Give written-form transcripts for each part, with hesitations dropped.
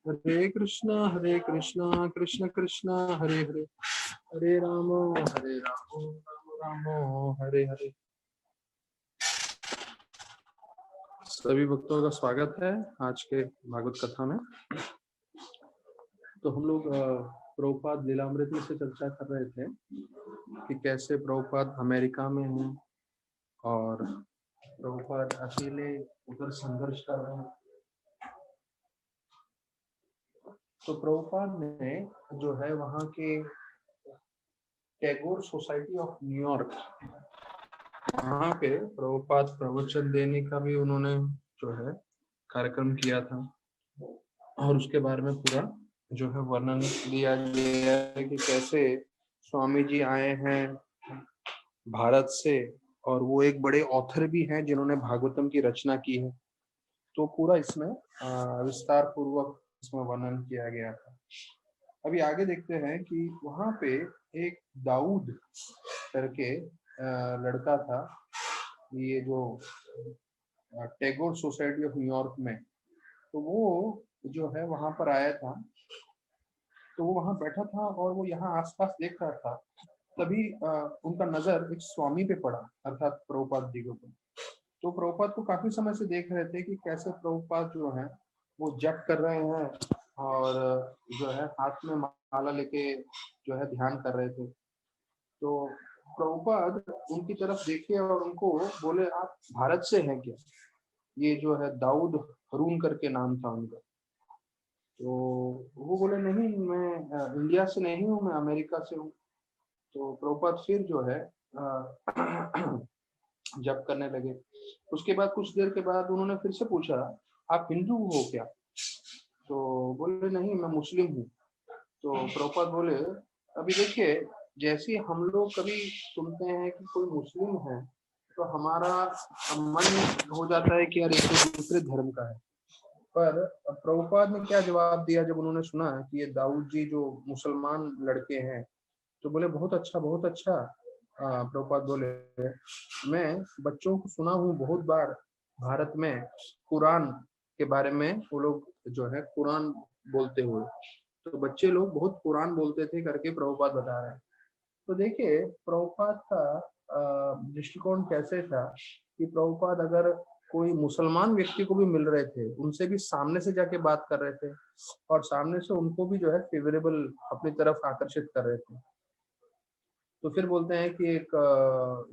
हरे कृष्णा कृष्ण कृष्ण हरे हरे, हरे राम राम राम हरे हरे। सभी भक्तों का स्वागत है आज के भागवत कथा में। तो हम लोग प्रभुपाद लीलामृत से चर्चा कर रहे थे कि कैसे प्रभुपाद अमेरिका में हैं और प्रभुपाद अकेले उधर संघर्ष कर रहे हैं। तो प्रभुपाद ने जो है वहाँ के टैगोर सोसाइटी ऑफ न्यूयॉर्क, वहाँ पे प्रभुपाद प्रवचन देने का भी उन्होंने जो है कार्यक्रम किया था और उसके बारे में पूरा जो है वर्णन दिया गया है कि कैसे स्वामी जी आए हैं भारत से और वो एक बड़े ऑथर भी हैं जिन्होंने भागवतम की रचना की है। तो पूरा इसमें विस्तार पूर्वक इसमें वर्णन किया गया था। अभी आगे देखते हैं कि वहाँ पे एक दाऊद करके लड़का था, ये जो टैगोर सोसाइटी ऑफ न्यूयॉर्क में, तो वो जो है वहां पर आया था। तो वो वहां बैठा था और वो यहाँ आसपास देख रहा था। तभी उनका नजर एक स्वामी पे पड़ा, अर्थात प्रभुपाद जी के ऊपर। तो प्रभुपाद को काफी समय से देख रहे थे कि कैसे प्रभुपाद जो है वो जप कर रहे हैं और जो है हाथ में माला लेके जो है ध्यान कर रहे थे। तो प्रभुपाद उनकी तरफ देखे और उनको बोले, आप भारत से हैं क्या? ये जो है दाऊद हरून करके नाम था उनका। तो वो बोले, नहीं मैं इंडिया से नहीं हूँ, मैं अमेरिका से हूँ। तो प्रभुपाद फिर जो है जप करने लगे। उसके बाद कुछ देर के बाद उन्होंने फिर से पूछा, आप हिंदू हो क्या? तो बोले, नहीं मैं मुस्लिम हूँ। तो प्रभुपाद बोले, अभी देखिए, जैसे हम लोग कभी सुनते हैं कि कोई मुस्लिम है तो हमारा मन हो जाता है कि यार ये तो दूसरे धर्म का है। पर प्रभुपाद ने क्या जवाब दिया जब उन्होंने सुना कि ये दाऊद जी जो मुसलमान लड़के हैं? तो बोले, बहुत अच्छा बहुत अच्छा। प्रभुपाद बोले, मैं बच्चों को सुना हूँ बहुत बार भारत में कुरान के बारे में, वो लोग जो है कुरान बोलते हुए, तो बच्चे लोग बहुत कुरान बोलते थे करके प्रभुपाद बता रहे हैं। तो देखिए प्रभुपाद का दृष्टिकोण कैसे था कि प्रभुपाद अगर कोई मुसलमान व्यक्ति को भी मिल रहे थे, उनसे भी सामने से जाके बात कर रहे थे और सामने से उनको भी जो है फेवरेबल अपनी तरफ आकर्षित कर रहे थे। तो फिर बोलते हैं कि एक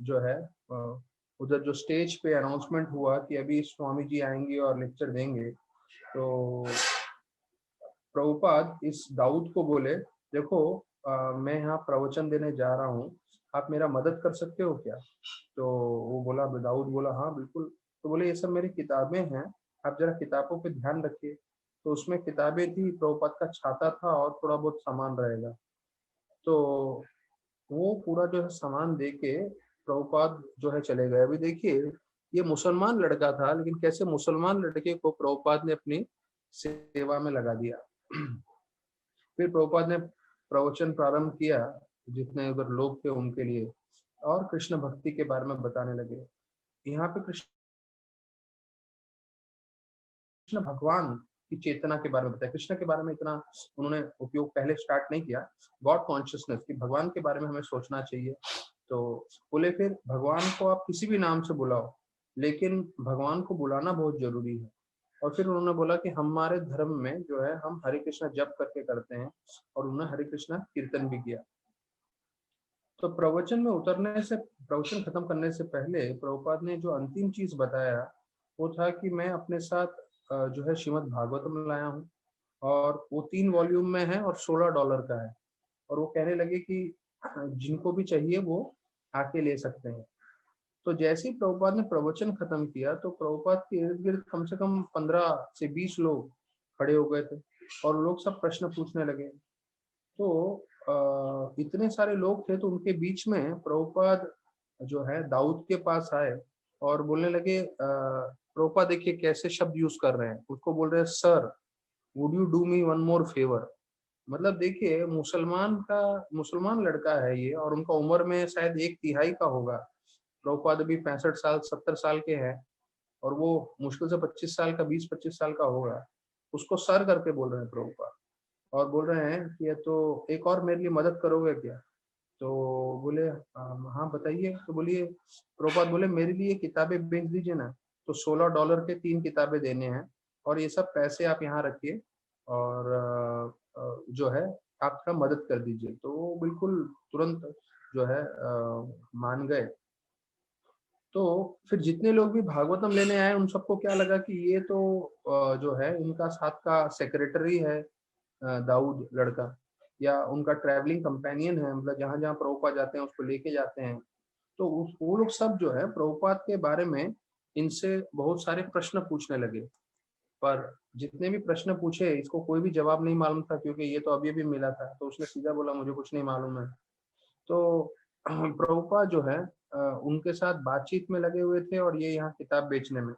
जो है उधर जो स्टेज पे अनाउंसमेंट हुआ कि अभी स्वामी जी आएंगे और लेक्चर देंगे। तो प्रभुपाद इस दाऊद को बोले, देखो मैं यहाँ प्रवचन देने जा रहा हूँ, आप मेरा मदद कर सकते हो क्या? तो वो बोला, दाऊद बोला, हाँ बिल्कुल। तो बोले, ये सब मेरी किताबें हैं, आप जरा किताबों पे ध्यान रखिए। तो उसमें किताबें थी, प्रभुपाद का छाता था और थोड़ा बहुत सामान रहेगा। तो वो पूरा जो है सामान दे के प्रभुपाद जो है चले गए। अभी देखिए, ये मुसलमान लड़का था, लेकिन कैसे मुसलमान लड़के को प्रभुपाद ने अपनी सेवा में लगा दिया। फिर प्रभुपाद ने प्रवचन प्रारंभ किया, जितने उधर लोग थे उनके लिए, और कृष्ण भक्ति के बारे में बताने लगे। यहाँ पे कृष्ण भगवान की चेतना के बारे में बताया। कृष्ण के बारे में इतना उन्होंने उपयोग पहले स्टार्ट नहीं किया, गॉड कॉन्शियसनेस की भगवान के बारे में हमें सोचना चाहिए। तो बोले, फिर भगवान को आप किसी भी नाम से बुलाओ, लेकिन भगवान को बुलाना बहुत जरूरी है। और फिर उन्होंने बोला कि हमारे धर्म में जो है हम हरे कृष्णा जप करके करते हैं, और उन्होंने हरे कृष्णा कीर्तन भी किया। तो प्रवचन में उतरने से, प्रवचन खत्म करने से पहले प्रभुपाद ने जो अंतिम चीज बताया वो था कि मैं अपने साथ जो है श्रीमद् भागवतम लाया हूँ, और वो 3 वॉल्यूम में है और $16 का है। और वो कहने लगे कि जिनको भी चाहिए वो आके ले सकते हैं। तो जैसे ही प्रभुपाद ने प्रवचन खत्म किया तो प्रभुपाद के इर्द गिर्द कम से कम 15 से 20 लोग खड़े हो गए थे और लोग सब प्रश्न पूछने लगे। तो इतने सारे लोग थे तो उनके बीच में प्रभुपाद जो है दाऊद के पास आए और बोलने लगे, प्रभुपाद देखिए कैसे शब्द यूज कर रहे हैं, उसको बोल रहे हैं, sir would you do me one more favour. मतलब देखिए, मुसलमान लड़का है ये, और उनका उम्र में शायद 1/3 का होगा। प्रभुपाद अभी 65 साल 70 साल के हैं और वो मुश्किल से 25 साल का, 20-25 साल का होगा। उसको सर करके बोल रहे हैं प्रभुपाद, और बोल रहे हैं कि ये तो एक और मेरे लिए मदद करोगे क्या? तो बोले हाँ बताइए। तो बोलिए, प्रभुपाद बोले मेरे लिए किताबें बेच दीजिए ना। तो $16 के 3 किताबें देने हैं, और ये सब पैसे आप यहाँ रखिए, और जो है आपका मदद कर दीजिए। तो वो बिल्कुल तुरंत जो है मान गए। तो फिर जितने लोग भी भागवतम लेने आए उन सबको क्या लगा कि ये तो जो है इनका साथ का सेक्रेटरी है, दाऊद लड़का, या उनका ट्रैवलिंग कंपेनियन है, मतलब जहाँ जहाँ प्रभुपाद जाते हैं उसको लेके जाते हैं। तो वो लोग सब जो है प्रभुपाद के बारे में इनसे बहुत सारे प्रश्न पूछने लगे। पर जितने भी प्रश्न पूछे इसको कोई भी जवाब नहीं मालूम था, क्योंकि ये तो अभी अभी मिला था। तो उसने सीधा बोला मुझे कुछ नहीं मालूम है। तो प्रभुपाद जो है उनके साथ बातचीत में लगे हुए थे, और ये यहाँ किताब बेचने में।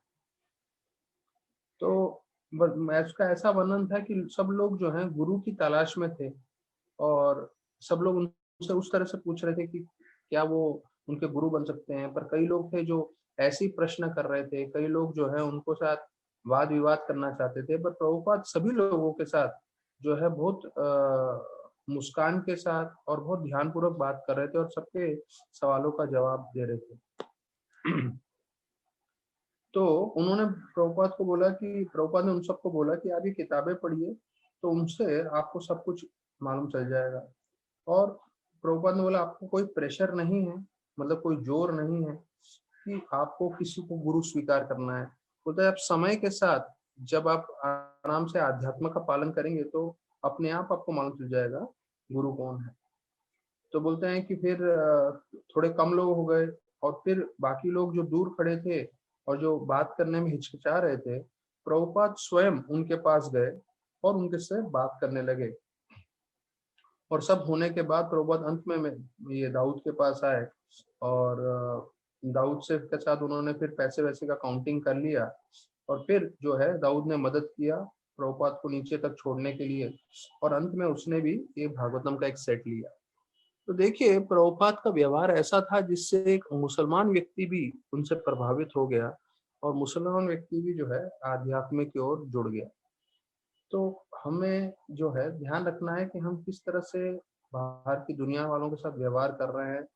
तो उसका ऐसा वर्णन था कि सब लोग जो है गुरु की तलाश में थे, और सब लोग उनसे उस तरह से पूछ रहे थे कि क्या वो उनके गुरु बन सकते हैं। पर कई लोग थे जो ऐसे ही प्रश्न कर रहे थे, कई लोग जो है उनको साथ वाद विवाद करना चाहते थे। पर प्रभुपाद सभी लोगों के साथ जो है बहुत मुस्कान के साथ और बहुत ध्यानपूर्वक बात कर रहे थे, और सबके सवालों का जवाब दे रहे थे। तो उन्होंने प्रभुपाद को बोला कि प्रभुपाद ने उन सबको बोला कि आप ये किताबें पढ़िए, तो उनसे आपको सब कुछ मालूम चल जाएगा। और प्रभुपाद ने बोला आपको कोई प्रेशर नहीं है, मतलब कोई जोर नहीं है कि आपको किसी को गुरु स्वीकार करना है। बोलता है आप समय के साथ जब आप आराम से आध्यात्म का पालन करेंगे तो अपने आप आपको मालूम चल जाएगा गुरु कौन है। तो बोलते हैं कि फिर थोड़े कम लोग हो गए, और फिर बाकी लोग जो दूर खड़े थे और जो बात करने में हिचकिचा रहे थे, प्रभुपाद स्वयं उनके पास गए और उनके से बात करने लगे। और सब होने के बाद प्रभुपाद अंत में ये दाऊद के पास आए, और दाऊद से के साथ उन्होंने फिर पैसे वैसे का काउंटिंग कर लिया, और फिर जो है दाऊद ने मदद किया प्रभुपाद को नीचे तक छोड़ने के लिए, और अंत में उसने भी ये भागवतम का एक सेट लिया। तो देखिए प्रभुपाद का व्यवहार ऐसा था जिससे एक मुसलमान व्यक्ति भी उनसे प्रभावित हो गया, और मुसलमान व्यक्ति भी जो है आध्यात्म की ओर जुड़ गया। तो हमें जो है ध्यान रखना है कि हम किस तरह से बाहर की दुनिया वालों के साथ व्यवहार कर रहे हैं,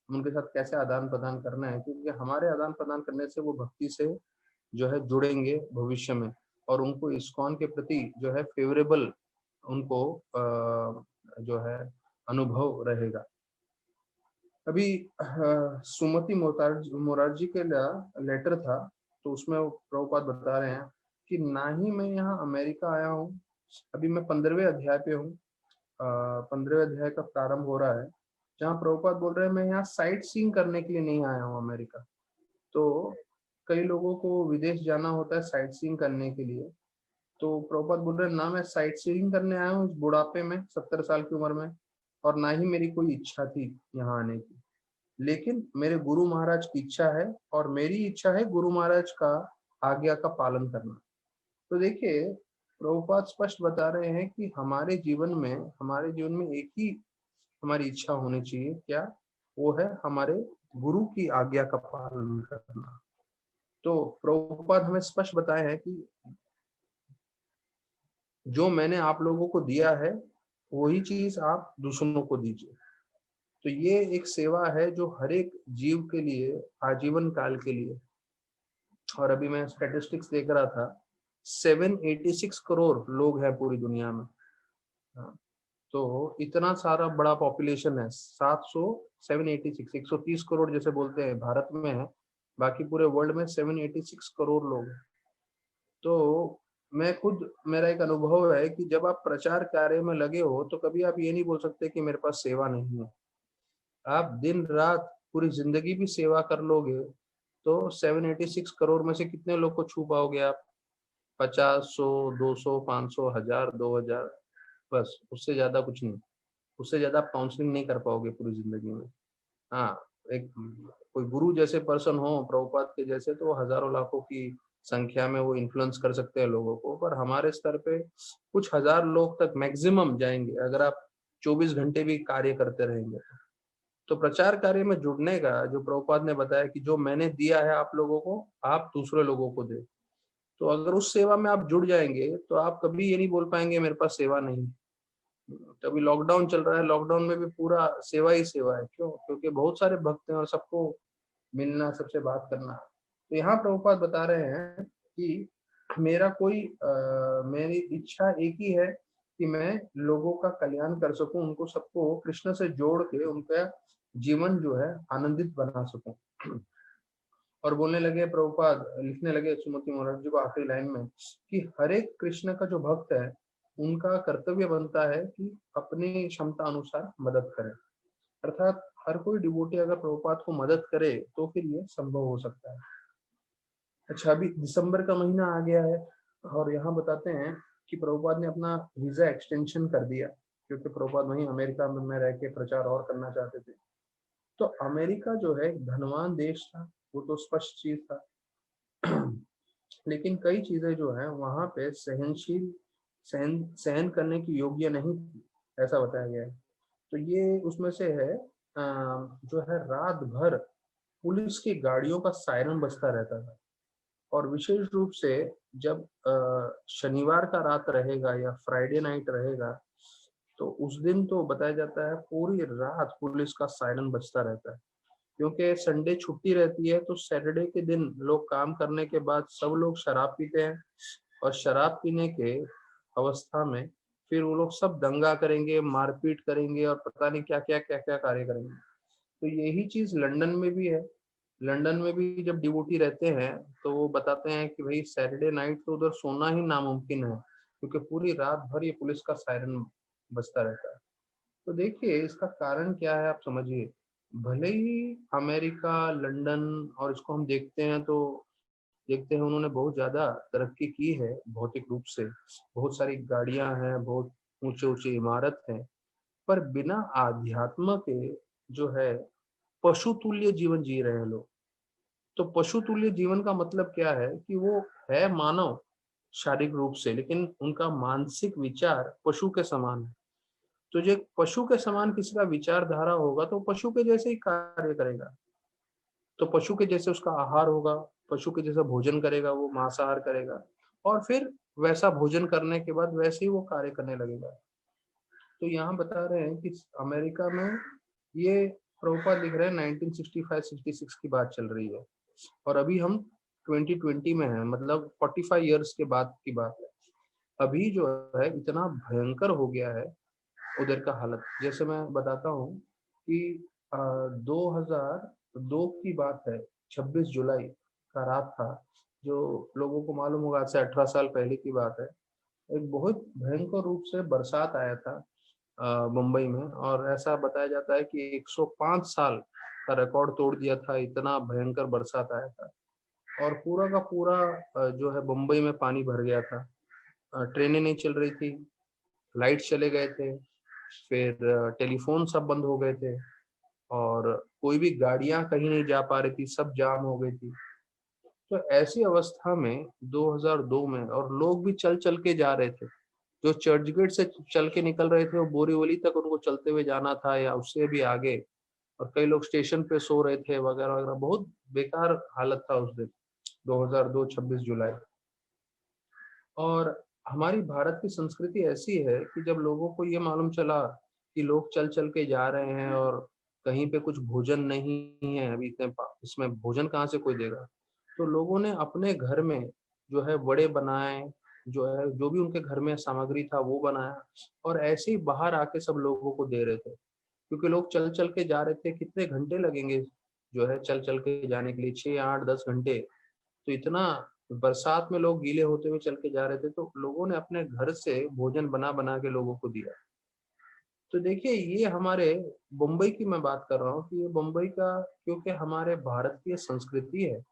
उनके साथ कैसे आदान प्रदान करना है, क्योंकि हमारे आदान प्रदान करने से वो भक्ति से जो है जुड़ेंगे भविष्य में, और उनको इस्कॉन के प्रति जो है फेवरेबल उनको जो है अनुभव रहेगा। अभी सुमति मोरारजी के लेटर था, तो उसमें वो प्रभुपाद बता रहे हैं कि ना ही मैं यहाँ अमेरिका आया हूँ, अभी मैं 15वें अध्याय पे हूँ। 15वें अध्याय का प्रारंभ हो रहा है, जहाँ प्रभुपाद बोल रहे हैं मैं यहाँ साइट सीइंग करने के लिए नहीं आया हूँ अमेरिका। तो कई लोगों को विदेश जाना होता है साइट सीइंग करने के लिए। तो प्रभुपाद बोल रहे हैं ना मैं साइट सीइंग करने आया हूँ इस बुढ़ापे में 70 साल की उम्र में, और ना ही मेरी कोई इच्छा थी यहाँ आने की, लेकिन मेरे गुरु महाराज की इच्छा है, और मेरी इच्छा है गुरु महाराज का आज्ञा का पालन करना। तो देखिए प्रभुपाद स्पष्ट बता रहे हैं कि हमारे जीवन में एक ही हमारी इच्छा होनी चाहिए, क्या? वो है हमारे गुरु की आज्ञा का पालन करना। तो प्रभुपाद हमें स्पष्ट बताए हैं कि जो मैंने आप लोगों को दिया है वही चीज आप दूसरों को दीजिए। तो ये एक सेवा है जो हर एक जीव के लिए आजीवन काल के लिए। और अभी मैं स्टैटिस्टिक्स देख रहा था, 786 करोड़ लोग हैं पूरी दुनिया में। हाँ, तो इतना सारा बड़ा पॉपुलेशन है, 786 130 करोड़ जैसे बोलते हैं भारत में है, बाकी पूरे वर्ल्ड में 786 करोड़ लोग हैं। तो मैं खुद, मेरा एक अनुभव है कि जब आप प्रचार कार्य में लगे हो तो कभी आप ये नहीं बोल सकते कि मेरे पास सेवा नहीं है। आप दिन रात पूरी जिंदगी भी सेवा कर लोगे तो 786 करोड़ में से कितने लोग को छू पाओगे आप? 50, 100, 200, 500, 1000, 2000, बस उससे ज्यादा कुछ नहीं। उससे ज्यादा आप काउंसलिंग नहीं कर पाओगे पूरी जिंदगी में। हाँ, एक कोई गुरु जैसे पर्सन हो प्रभुपाद के जैसे, तो हजारों लाखों की संख्या में वो इन्फ्लुएंस कर सकते हैं लोगों को। पर हमारे स्तर पे कुछ हजार लोग तक मैक्सिमम जाएंगे अगर आप 24 घंटे भी कार्य करते रहेंगे। तो प्रचार कार्य में जुड़ने का जो प्रभुपाद ने बताया कि जो मैंने दिया है आप लोगों को, आप दूसरे लोगों को दे। तो अगर उस सेवा में आप जुड़ जाएंगे तो आप कभी ये नहीं बोल पाएंगे मेरे पास सेवा नहीं। तो अभी लॉकडाउन चल रहा है, लॉकडाउन में भी पूरा सेवा ही सेवा है। क्यों? क्योंकि बहुत सारे भक्त हैं और सबको मिलना, सबसे बात करना। तो यहाँ प्रभुपाद बता रहे हैं कि मेरी इच्छा एक ही है कि मैं लोगों का कल्याण कर सकूं, उनको सबको कृष्ण से जोड़ के उनका जीवन जो है आनंदित बना सकूं। और बोलने लगे प्रभुपाद, लिखने लगे सुमति महाराज जी को आखिरी लाइन में कि हर एक कृष्ण का जो भक्त है उनका कर्तव्य बनता है कि अपनी क्षमता अनुसार मदद करे। अर्थात हर कोई डिवोटी अगर प्रभुपाद को मदद करे तो फिर ये संभव हो सकता है। अच्छा, अभी दिसंबर का महीना आ गया है और यहाँ बताते हैं कि प्रभुपाद ने अपना वीजा एक्सटेंशन कर दिया, क्योंकि प्रभुपाद वहीं अमेरिका में रह के प्रचार और करना चाहते थे। तो अमेरिका जो है धनवान देश था, वो तो स्पष्ट चीज था लेकिन कई चीजें जो है वहां पे सहन करने की योग्य नहीं थी, ऐसा बताया गया है। तो ये उसमें से है जो है रात भर पुलिस की गाड़ियों का सायरन बजता रहता था। और विशेष रूप से जब शनिवार का रात रहेगा या फ्राइडे नाइट रहेगा तो उस दिन तो बताया जाता है पूरी रात पुलिस का सायरन बजता रहता है। क्योंकि संडे छुट्टी रहती है तो सैटरडे के दिन लोग काम करने के बाद सब लोग शराब पीते हैं और शराब पीने के अवस्था में फिर वो लोग सब दंगा करेंगे, मारपीट करेंगे और पता नहीं क्या क्या कार्य करेंगे। तो यही चीज लंदन में भी है। लंदन में भी जब डिवोटी रहते हैं तो वो बताते हैं कि भाई सैटरडे नाइट तो उधर सोना ही नामुमकिन है, क्योंकि पूरी रात भर ये पुलिस का सायरन बजता रहता है। तो देखिए इसका कारण क्या है आप समझिए। भले ही अमेरिका, लंदन और इसको हम देखते हैं तो देखते हैं उन्होंने बहुत ज्यादा तरक्की की है भौतिक रूप से, बहुत सारी गाड़ियां हैं, बहुत ऊंचे ऊंचे इमारत हैं, पर बिना आध्यात्म के जो है पशु तुल्य जीवन जी रहे हैं लोग। तो पशु तुल्य जीवन का मतलब क्या है कि वो है मानव शारीरिक रूप से, लेकिन उनका मानसिक विचार पशु के समान है। तो जो पशु के समान किसी का विचारधारा होगा तो पशु के जैसे ही कार्य करेगा। तो पशु के जैसे उसका आहार होगा, पशु के जैसा भोजन करेगा, वो मांसाहार करेगा और फिर वैसा भोजन करने के बाद वैसे ही वो कार्य करने लगेगा। तो यहाँ बता रहे हैं कि अमेरिका में ये प्रभुपाद लिख रहे हैं 1965-66 की बात चल रही है और अभी हम 2020 में हैं, मतलब 45 इयर्स के बाद की बात है। अभी जो है इतना भयंकर हो गया है उधर का हालत। जैसे मैं बताता हूँ कि 2002 की बात है, 26 जुलाई का रात था, जो लोगों को मालूम होगा, आज से 18 साल पहले की बात है। एक बहुत भयंकर रूप से बरसात आया था मुंबई में, और ऐसा बताया जाता है कि 105 साल का रिकॉर्ड तोड़ दिया था, इतना भयंकर बरसात आया था। और पूरा का पूरा जो है मुंबई में पानी भर गया था। ट्रेनें नहीं चल रही थी, लाइट चले गए थे, फिर टेलीफोन सब बंद हो गए थे और कोई भी गाड़ियां कहीं नहीं जा पा रही थी, सब जाम हो गई थी। तो ऐसी अवस्था में 2002 में, और लोग भी चल चल के जा रहे थे, जो चर्च गेट से चल के निकल रहे थे वो बोरीवली तक उनको चलते हुए जाना था या उससे भी आगे, और कई लोग स्टेशन पे सो रहे थे वगैरह वगैरह। बहुत बेकार हालत था उस दिन 2002 26 जुलाई। और हमारी भारत की संस्कृति ऐसी है कि जब लोगों को ये मालूम चला कि लोग चल चल के जा रहे हैं और कहीं पे कुछ भोजन नहीं है, अभी इतने इसमें भोजन कहाँ से कोई देगा, तो लोगों ने अपने घर में जो है वड़े बनाए, जो है जो भी उनके घर में सामग्री था वो बनाया और ऐसे ही बाहर आके सब लोगों को दे रहे थे। क्योंकि लोग चल चल के जा रहे थे, कितने घंटे लगेंगे जो है चल चल के जाने के लिए, 6 8 10 घंटे। तो इतना बरसात में लोग गीले होते हुए चल के जा रहे थे, तो लोगों ने अपने घर से भोजन बना बना के लोगों को दिया। तो देखिए ये हमारे मुंबई की मैं बात कर रहा हूँ कि ये मुंबई का, क्योंकि हमारे भारत की संस्कृति है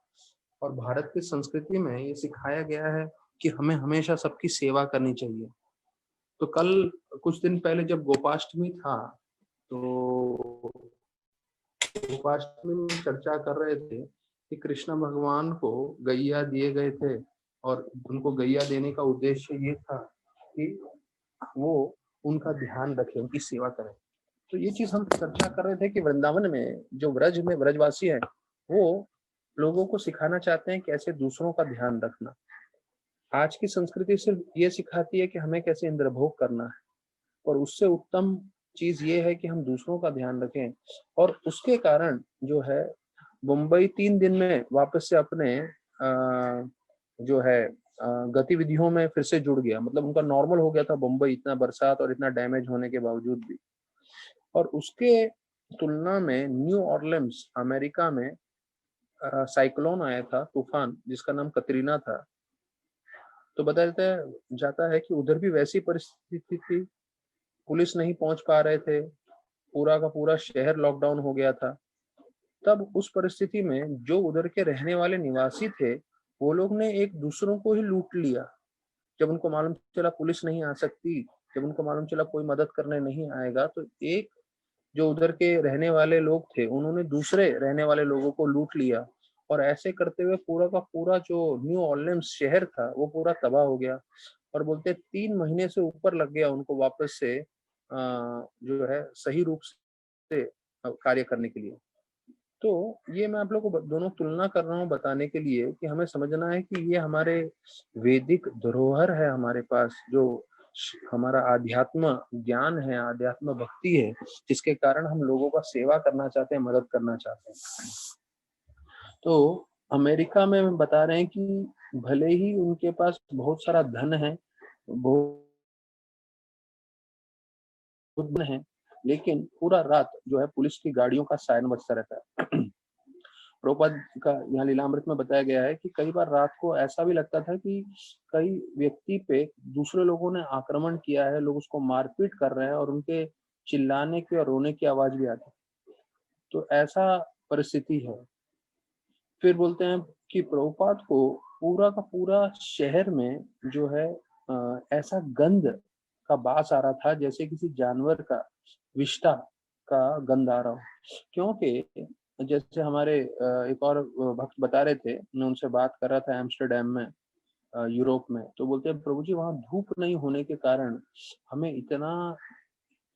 और भारत की संस्कृति में ये सिखाया गया है कि हमें हमेशा सबकी सेवा करनी चाहिए। तो कल कुछ दिन पहले जब गोपाष्टमी था तो गोपाष्टमी में चर्चा कर रहे थे कि कृष्ण भगवान को गैया दिए गए थे और उनको गैया देने का उद्देश्य ये था कि वो उनका ध्यान रखें, उनकी सेवा करें। तो ये चीज हम चर्चा कर रहे थे कि वृंदावन में जो ब्रज में ब्रजवासी हैं वो लोगों को सिखाना चाहते हैं कैसे दूसरों का ध्यान रखना। आज की संस्कृति सिर्फ ये सिखाती है कि हमें कैसे इंद्रभोग करना है, और उससे उत्तम चीज ये है कि हम दूसरों का ध्यान रखें। और उसके कारण जो है मुंबई 3 दिन में वापस से अपने जो है गतिविधियों में फिर से जुड़ गया। मतलब उनका नॉर्मल हो गया था मुंबई, इतना बरसात और इतना डैमेज होने के बावजूद भी। और उसके तुलना में न्यू ऑरलिन्स अमेरिका में साइक्लोन आया था, तूफान, जिसका नाम कतरीना था। तो बताया जाता है कि उधर भी वैसी परिस्थिति थी, पुलिस नहीं पहुंच पा रहे थे, पूरा का पूरा शहर लॉकडाउन हो गया था। तब उस परिस्थिति में जो उधर के रहने वाले निवासी थे, वो लोग ने एक दूसरों को ही लूट लिया। जब उनको मालूम चला पुलिस नहीं आ सकती, जब उनको मालूम चला कोई मदद करने नहीं आएगा, तो एक जो उधर के रहने वाले लोग थे, उन्होंने दूसरे रहने वाले लोगों को लूट लिया। और ऐसे करते हुए पूरा का पूरा जो न्यू ऑरलिन्स शहर था वो पूरा तबाह हो गया। और बोलते 3 महीने से ऊपर लग गया उनको वापस से जो है सही रूप से कार्य करने के लिए। तो ये मैं आप लोगों को दोनों तुलना कर रहा हूँ बताने के लिए कि हमें समझना है कि ये हमारे वैदिक धरोहर है, हमारे पास जो हमारा आध्यात्म ज्ञान है, आध्यात्म भक्ति है, जिसके कारण हम लोगों का सेवा करना चाहते हैं, मदद करना चाहते हैं। तो अमेरिका में बता रहे हैं कि भले ही उनके पास बहुत सारा धन है, बहुत धन है, लेकिन पूरा रात जो है पुलिस की गाड़ियों का सायरन बजता रहता है। प्रभुपाद का यहाँ लीलामृत में बताया गया है कि कई बार रात को ऐसा भी लगता था कि कई व्यक्ति पे दूसरे लोगों ने आक्रमण किया है, लोग उसको मारपीट कर रहे हैं और उनके चिल्लाने की और रोने की आवाज भी आती है। तो ऐसा परिस्थिति है। फिर बोलते हैं कि प्रभुपाद को पूरा का पूरा शहर में जो है ऐसा गंध का बास आ रहा था जैसे किसी जानवर का विष्ठा का गंध आ रहा हो। क्योंकि जैसे हमारे एक और भक्त बता रहे थे, मैं उनसे बात कर रहा था एम्स्टर्डम में, यूरोप में। तो बोलते हैं प्रभु जी वहाँ धूप नहीं होने के कारण हमें इतना,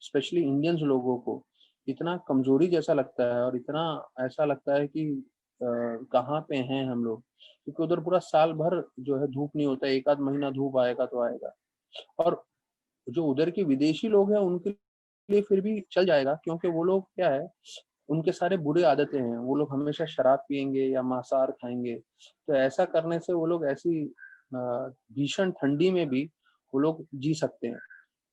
स्पेशली इंडियंस लोगों को इतना कमजोरी जैसा लगता है और इतना ऐसा लगता है कि कहाँ पे हैं हम लोग, क्योंकि उधर पूरा साल भर जो है धूप नहीं होता, एक आध महीना धूप आएगा तो आएगा। और जो उधर के विदेशी लोग हैं उनके लिए फिर भी चल जाएगा, क्योंकि वो लोग क्या है, उनके सारे बुरे आदतें हैं, वो लोग हमेशा शराब पियेंगे या मांसाहार खाएंगे। तो ऐसा करने से वो लोग ऐसी भीषण ठंडी में भी वो लोग जी सकते हैं।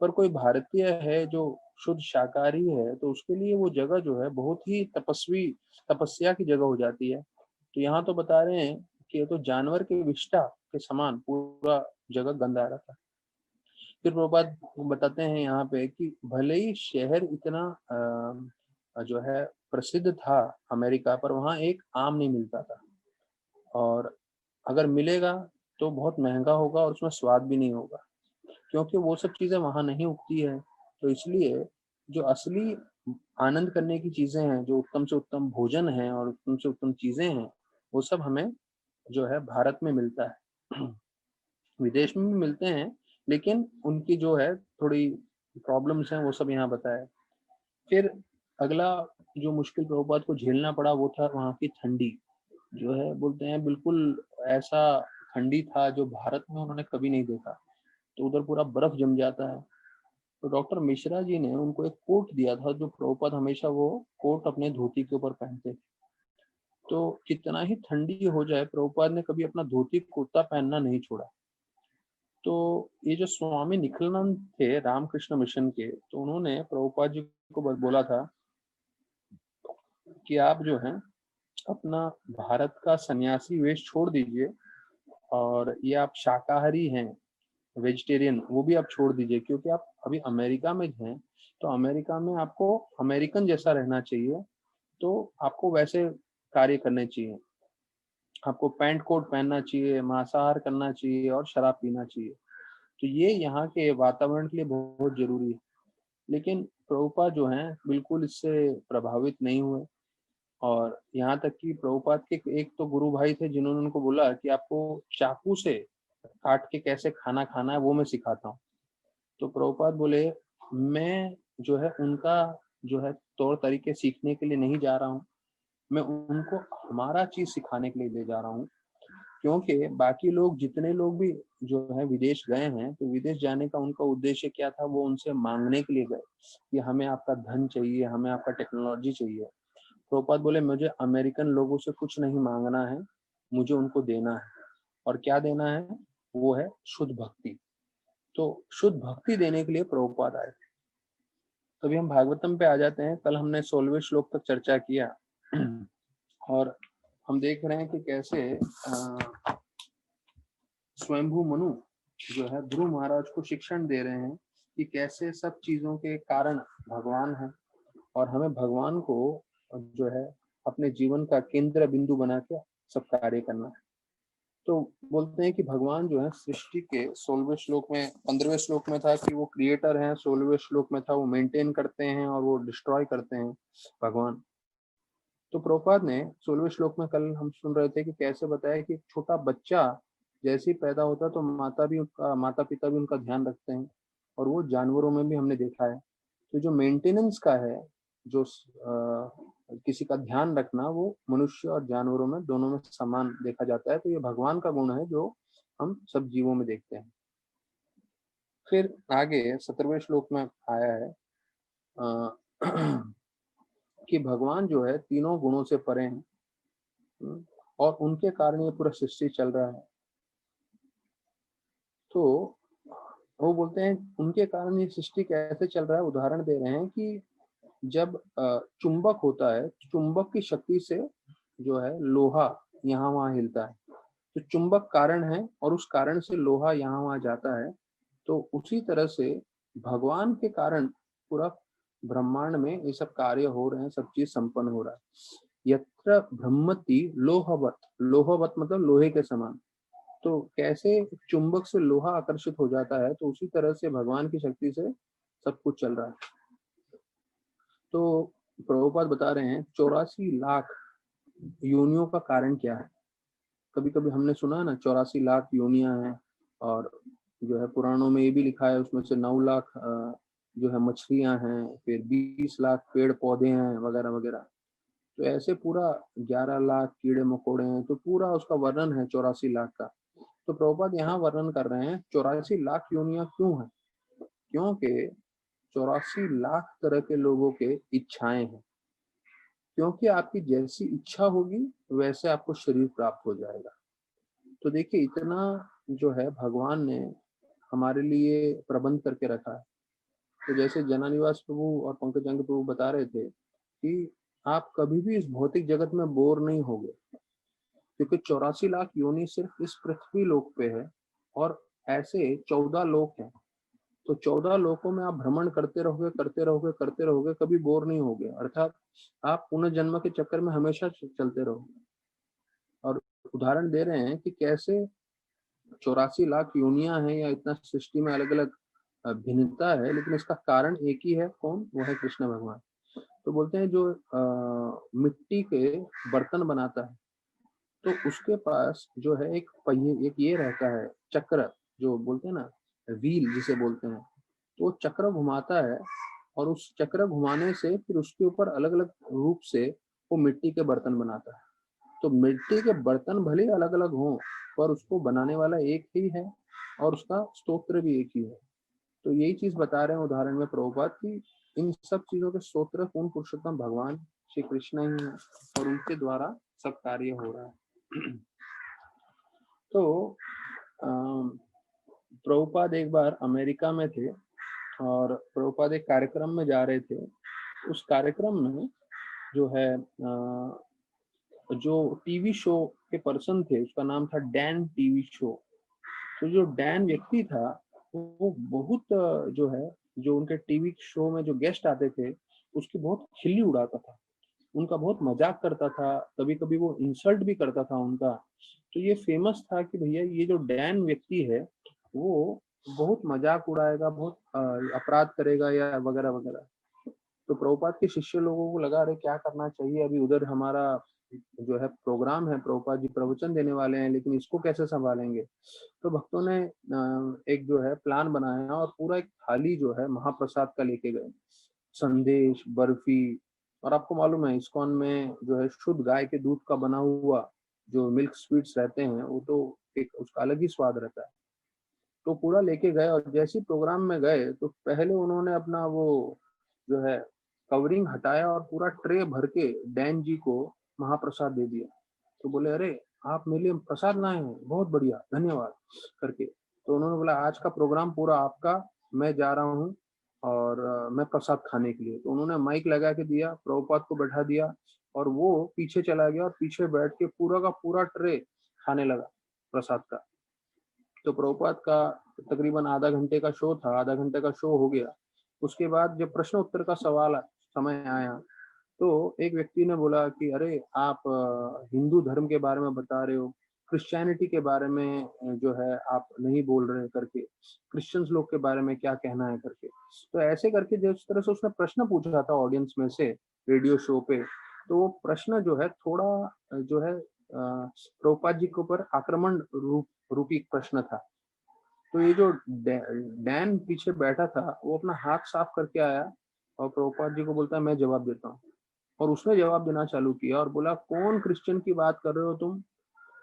पर कोई भारतीय है जो शुद्ध शाकाहारी है, तो उसके लिए वो जगह जो है बहुत ही तपस्या की जगह हो जाती है। तो यहाँ तो बता रहे हैं कि ये तो जानवर के विष्ठा के समान पूरा जगह गंदा आ रहा था। फिर प्रभुपाद बताते हैं यहाँ पे कि भले ही शहर इतना जो है प्रसिद्ध था अमेरिका, पर वहाँ एक आम नहीं मिलता था, और अगर मिलेगा तो बहुत महंगा होगा और उसमें स्वाद भी नहीं होगा, क्योंकि वो सब चीजें वहां नहीं उगती है। तो इसलिए जो असली आनंद करने की चीजें हैं, जो उत्तम से उत्तम भोजन है और उत्तम से उत्तम चीजें हैं, वो सब हमें जो है भारत में मिलता है। विदेश में भी मिलते हैं, लेकिन उनकी जो है थोड़ी प्रॉब्लम्स हैं, वो सब यहाँ बताया। फिर अगला जो मुश्किल प्रभुपाद को झेलना पड़ा वो था वहाँ की ठंडी। जो है बोलते हैं बिल्कुल ऐसा ठंडी था जो भारत में उन्होंने कभी नहीं देखा। तो उधर पूरा बर्फ जम जाता है। तो डॉक्टर मिश्रा जी ने उनको एक कोट दिया था, जो प्रभुपाद हमेशा वो कोट अपने धोती के ऊपर पहनते थे। तो कितना ही ठंडी हो जाए, प्रभुपाद ने कभी अपना धोती कुर्ता पहनना नहीं छोड़ा। तो ये जो स्वामी निखिलानंद थे रामकृष्ण मिशन के, तो उन्होंने प्रभुपाद जी को बोला था कि आप जो है अपना भारत का सन्यासी वेश छोड़ दीजिए, और ये आप शाकाहारी हैं, वेजिटेरियन, वो भी आप छोड़ दीजिए, क्योंकि आप अभी अमेरिका में हैं। तो अमेरिका में आपको अमेरिकन जैसा रहना चाहिए, तो आपको वैसे कार्य करने चाहिए, आपको पैंट कोट पहनना चाहिए, मांसाहार करना चाहिए और शराब पीना चाहिए। तो ये यहाँ के वातावरण के लिए बहुत जरूरी है। लेकिन प्रभुपाद जो हैं बिल्कुल इससे प्रभावित नहीं हुए, और यहाँ तक कि प्रभुपाद के एक तो गुरु भाई थे जिन्होंने उनको बोला कि आपको चाकू से काट के कैसे खाना खाना है वो मैं सिखाता हूँ। तो प्रभुपाद बोले मैं जो है उनका जो है तौर तरीके सीखने के लिए नहीं जा रहा हूँ, मैं उनको हमारा चीज सिखाने के लिए ले जा रहा हूँ। क्योंकि बाकी लोग, जितने लोग भी जो है विदेश गए हैं, तो विदेश जाने का उनका उद्देश्य क्या था, वो उनसे मांगने के लिए गए कि हमें आपका धन चाहिए, हमें आपका टेक्नोलॉजी चाहिए। प्रभुपाद बोले मुझे अमेरिकन लोगों से कुछ नहीं मांगना है, मुझे उनको देना है। और क्या देना है, वो है शुद्ध भक्ति। तो शुद्ध भक्ति देने के लिए प्रभुपाद आए। तो अभी हम भागवतम पे आ जाते हैं। कल हमने 16वें श्लोक तक चर्चा किया और हम देख रहे हैं कि कैसे स्वयंभू मनु जो है ध्रुव महाराज को शिक्षण दे रहे हैं कि कैसे सब चीजों के कारण भगवान है और हमें भगवान को जो है अपने जीवन का केंद्र बिंदु बना के सब कार्य करना है। तो बोलते हैं कि भगवान जो है सृष्टि के 16वें श्लोक में, 15वें श्लोक में था कि वो क्रिएटर हैं, 16वें श्लोक में था वो मेंटेन करते हैं और वो डिस्ट्रॉय करते हैं भगवान। तो प्रभुपाद ने 16वें श्लोक में कल हम सुन रहे थे कि कैसे बताया कि छोटा बच्चा जैसे ही पैदा होता है तो माता पिता भी उनका ध्यान रखते हैं, और वो जानवरों में भी हमने देखा है। तो जो मेंटेनेंस का है, जो किसी का ध्यान रखना, वो मनुष्य और जानवरों में दोनों में समान देखा जाता है। तो ये भगवान का गुण है जो हम सब जीवों में देखते हैं। फिर आगे 17वें श्लोक में आया है कि भगवान जो है तीनों गुणों से परे हैं और उनके कारण ये पूरा सृष्टि चल रहा है। तो वो बोलते हैं उनके कारण ये सृष्टि कैसे चल रहा है, उदाहरण दे रहे हैं कि जब चुंबक होता है, चुंबक की शक्ति से जो है लोहा यहाँ वहाँ हिलता है। तो चुंबक कारण है और उस कारण से लोहा यहाँ वहाँ जाता है। तो उसी तरह से भगवान के कारण पूरा ब्रह्मांड में ये सब कार्य हो रहे हैं, सब चीज संपन्न हो रहा है। यत्र ब्रह्मति लोहवत, लोहवत मतलब लोहे के समान। तो कैसे चुंबक से लोहा आकर्षित हो जाता है, तो उसी तरह से भगवान की शक्ति से सब कुछ चल रहा है। तो प्रभुपाद बता रहे हैं 84 लाख योनियों का कारण क्या है। कभी कभी हमने सुना ना 84 लाख योनियां हैं, और जो है पुराणों में ये भी लिखा है उसमें से 9 लाख जो है मछलियां हैं, फिर 20 लाख पेड़ पौधे हैं वगैरह वगैरह। तो ऐसे पूरा 11 लाख कीड़े मकोड़े हैं। तो पूरा उसका वर्णन है 84 लाख का। तो प्रभुपाद यहाँ वर्णन कर रहे हैं 84 लाख योनियां क्यों है, क्योंकि 84 लाख तरह के लोगों के इच्छाएं हैं। क्योंकि आपकी जैसी इच्छा होगी वैसे आपको शरीर प्राप्त हो जाएगा। तो देखिए इतना जो है भगवान ने हमारे लिए प्रबंध करके रखा है। तो जैसे जनानिवास प्रभु और पंकजांग प्रभु बता रहे थे कि आप कभी भी इस भौतिक जगत में बोर नहीं होगे, क्योंकि 84 लाख योनि सिर्फ इस पृथ्वी लोक पे है और ऐसे 14 लोक हैं। तो 14 लोकों में आप भ्रमण करते रहोगे करते रहोगे करते रहोगे, कभी बोर नहीं होगे। अर्थात आप पुनर्जन्म के चक्कर में हमेशा चलते रहोगे। और उदाहरण दे रहे हैं कि कैसे 84 लाख योनियां हैं या इतना सृष्टि में अलग अलग भिन्नता है, लेकिन इसका कारण एक ही है। कौन? वो है कृष्ण भगवान। तो बोलते हैं जो मिट्टी के बर्तन बनाता है तो उसके पास जो है एक पहिए, एक ये रहता है चक्र, जो बोलते हैं ना व्हील जिसे बोलते हैं। तो वो चक्र घुमाता है और उस चक्र घुमाने से फिर उसके ऊपर अलग अलग रूप से वो मिट्टी के बर्तन बनाता है। तो मिट्टी के बर्तन भले अलग अलग हों, पर उसको बनाने वाला एक ही है और उसका स्तोत्र भी एक ही है। तो यही चीज बता रहे हैं उदाहरण में प्रभुपाद की इन सब चीजों के स्तोत्र पूर्ण पुरुषोत्तम भगवान श्री कृष्ण ही है और उनके द्वारा सब कार्य हो रहा है। तो प्रभुपाद एक बार अमेरिका में थे और प्रभुपाद एक कार्यक्रम में जा रहे थे। उस कार्यक्रम में जो है जो टीवी शो के पर्सन थे उसका नाम था डैन टीवी शो। तो जो डैन व्यक्ति था वो बहुत जो है, जो उनके टीवी शो में जो गेस्ट आते थे उसकी बहुत खिल्ली उड़ाता था, उनका बहुत मजाक करता था, कभी कभी वो इंसल्ट भी करता था उनका। तो ये फेमस था कि भैया ये जो डैन व्यक्ति है वो बहुत मजाक उड़ाएगा, बहुत अपराध करेगा या वगैरह वगैरह। तो प्रभुपाद के शिष्य लोगों को लगा रहे क्या करना चाहिए, अभी उधर हमारा जो है प्रोग्राम है, प्रभुपाद जी प्रवचन देने वाले हैं, लेकिन इसको कैसे संभालेंगे। तो भक्तों ने एक जो है प्लान बनाया और पूरा एक थाली जो है महाप्रसाद का लेके गए, संदेश, बर्फी। और आपको मालूम है इस्कॉन में जो है शुद्ध गाय के दूध का बना हुआ जो मिल्क स्वीट्स रहते हैं वो तो एक उसका अलग ही स्वाद रहता है। तो पूरा लेके गए और जैसे ही प्रोग्राम में गए तो पहले उन्होंने अपना वो जो है कवरिंग हटाया और पूरा ट्रे भर के डैन जी को महाप्रसाद दे दिया। तो बोले अरे आप मेरे लिए प्रसाद लाए हैं, बहुत बढ़िया, धन्यवाद करके। तो उन्होंने बोला आज का प्रोग्राम पूरा आपका, मैं जा रहा हूँ और मैं प्रसाद खाने के लिए। तो उन्होंने माइक लगा के दिया, प्रभुपाद को बैठा दिया और वो पीछे चला गया और पीछे बैठ के पूरा का पूरा ट्रे खाने लगा प्रसाद का। तो प्रभुपाद का तकरीबन आधा घंटे का शो था, आधा घंटे का शो हो गया। उसके बाद जब प्रश्न उत्तर का समय आया तो एक व्यक्ति ने बोला कि अरे आप हिंदू धर्म के बारे में बता रहे हो, क्रिश्चियनिटी के बारे में जो है आप नहीं बोल रहे करके, क्रिश्चियंस लोग के बारे में क्या कहना है करके। तो ऐसे करके जिस तरह से उसने प्रश्न पूछा था ऑडियंस में से रेडियो शो पे, तो वो प्रश्न जो है थोड़ा जो है प्रभुपाद जी के ऊपर आक्रमण रूपी प्रश्न था। तो ये जो डैन पीछे बैठा था वो अपना हाथ साफ करके आया और प्रभुपाद जी को बोलता है मैं जवाब देता हूँ। और उसने जवाब देना चालू किया और बोला कौन क्रिश्चियन की बात कर रहे हो तुम?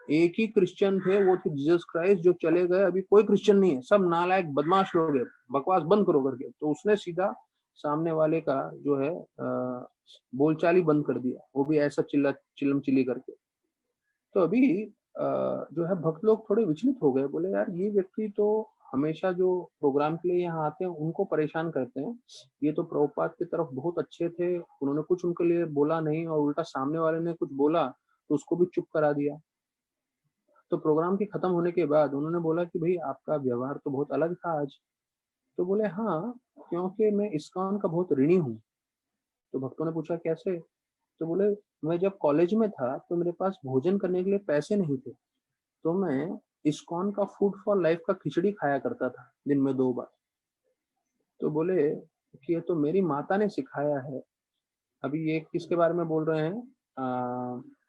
एक ही क्रिश्चियन थे, वो थे जीसस क्राइस्ट जो चले गए, अभी कोई क्रिश्चियन नहीं है, सब नालायक बदमाश लोग हैं, बकवास बंद करो करके। तो उसने सीधा सामने वाले का जो है बोलचाल ही बंद कर दिया, वो भी ऐसा चिल्लम चिल्ली करके। तो अभी जो है भक्त लोग थोड़े विचलित हो गए, बोले यार ये व्यक्ति तो हमेशा जो प्रोग्राम के लिए यहाँ आते हैं उनको परेशान करते हैं, ये तो प्रभुपाद की तरफ बहुत अच्छे थे, उन्होंने कुछ उनके लिए बोला नहीं और उल्टा सामने वाले ने कुछ बोला तो उसको भी चुप करा दिया। तो प्रोग्राम के खत्म होने के बाद उन्होंने बोला कि भाई आपका व्यवहार तो बहुत अलग था आज। तो बोले हाँ, क्योंकि मैं इस्कॉन का बहुत ऋणी हूँ। तो भक्तों ने पूछा कैसे? तो बोले मैं जब कॉलेज में था तो मेरे पास भोजन करने के लिए पैसे नहीं थे, तो मैं इस्कॉन का फूड फॉर लाइफ का खिचड़ी खाया करता था दिन में 2 बार। तो बोले कि ये तो मेरी माता ने सिखाया है। अभी ये किसके बारे में बोल रहे हैं?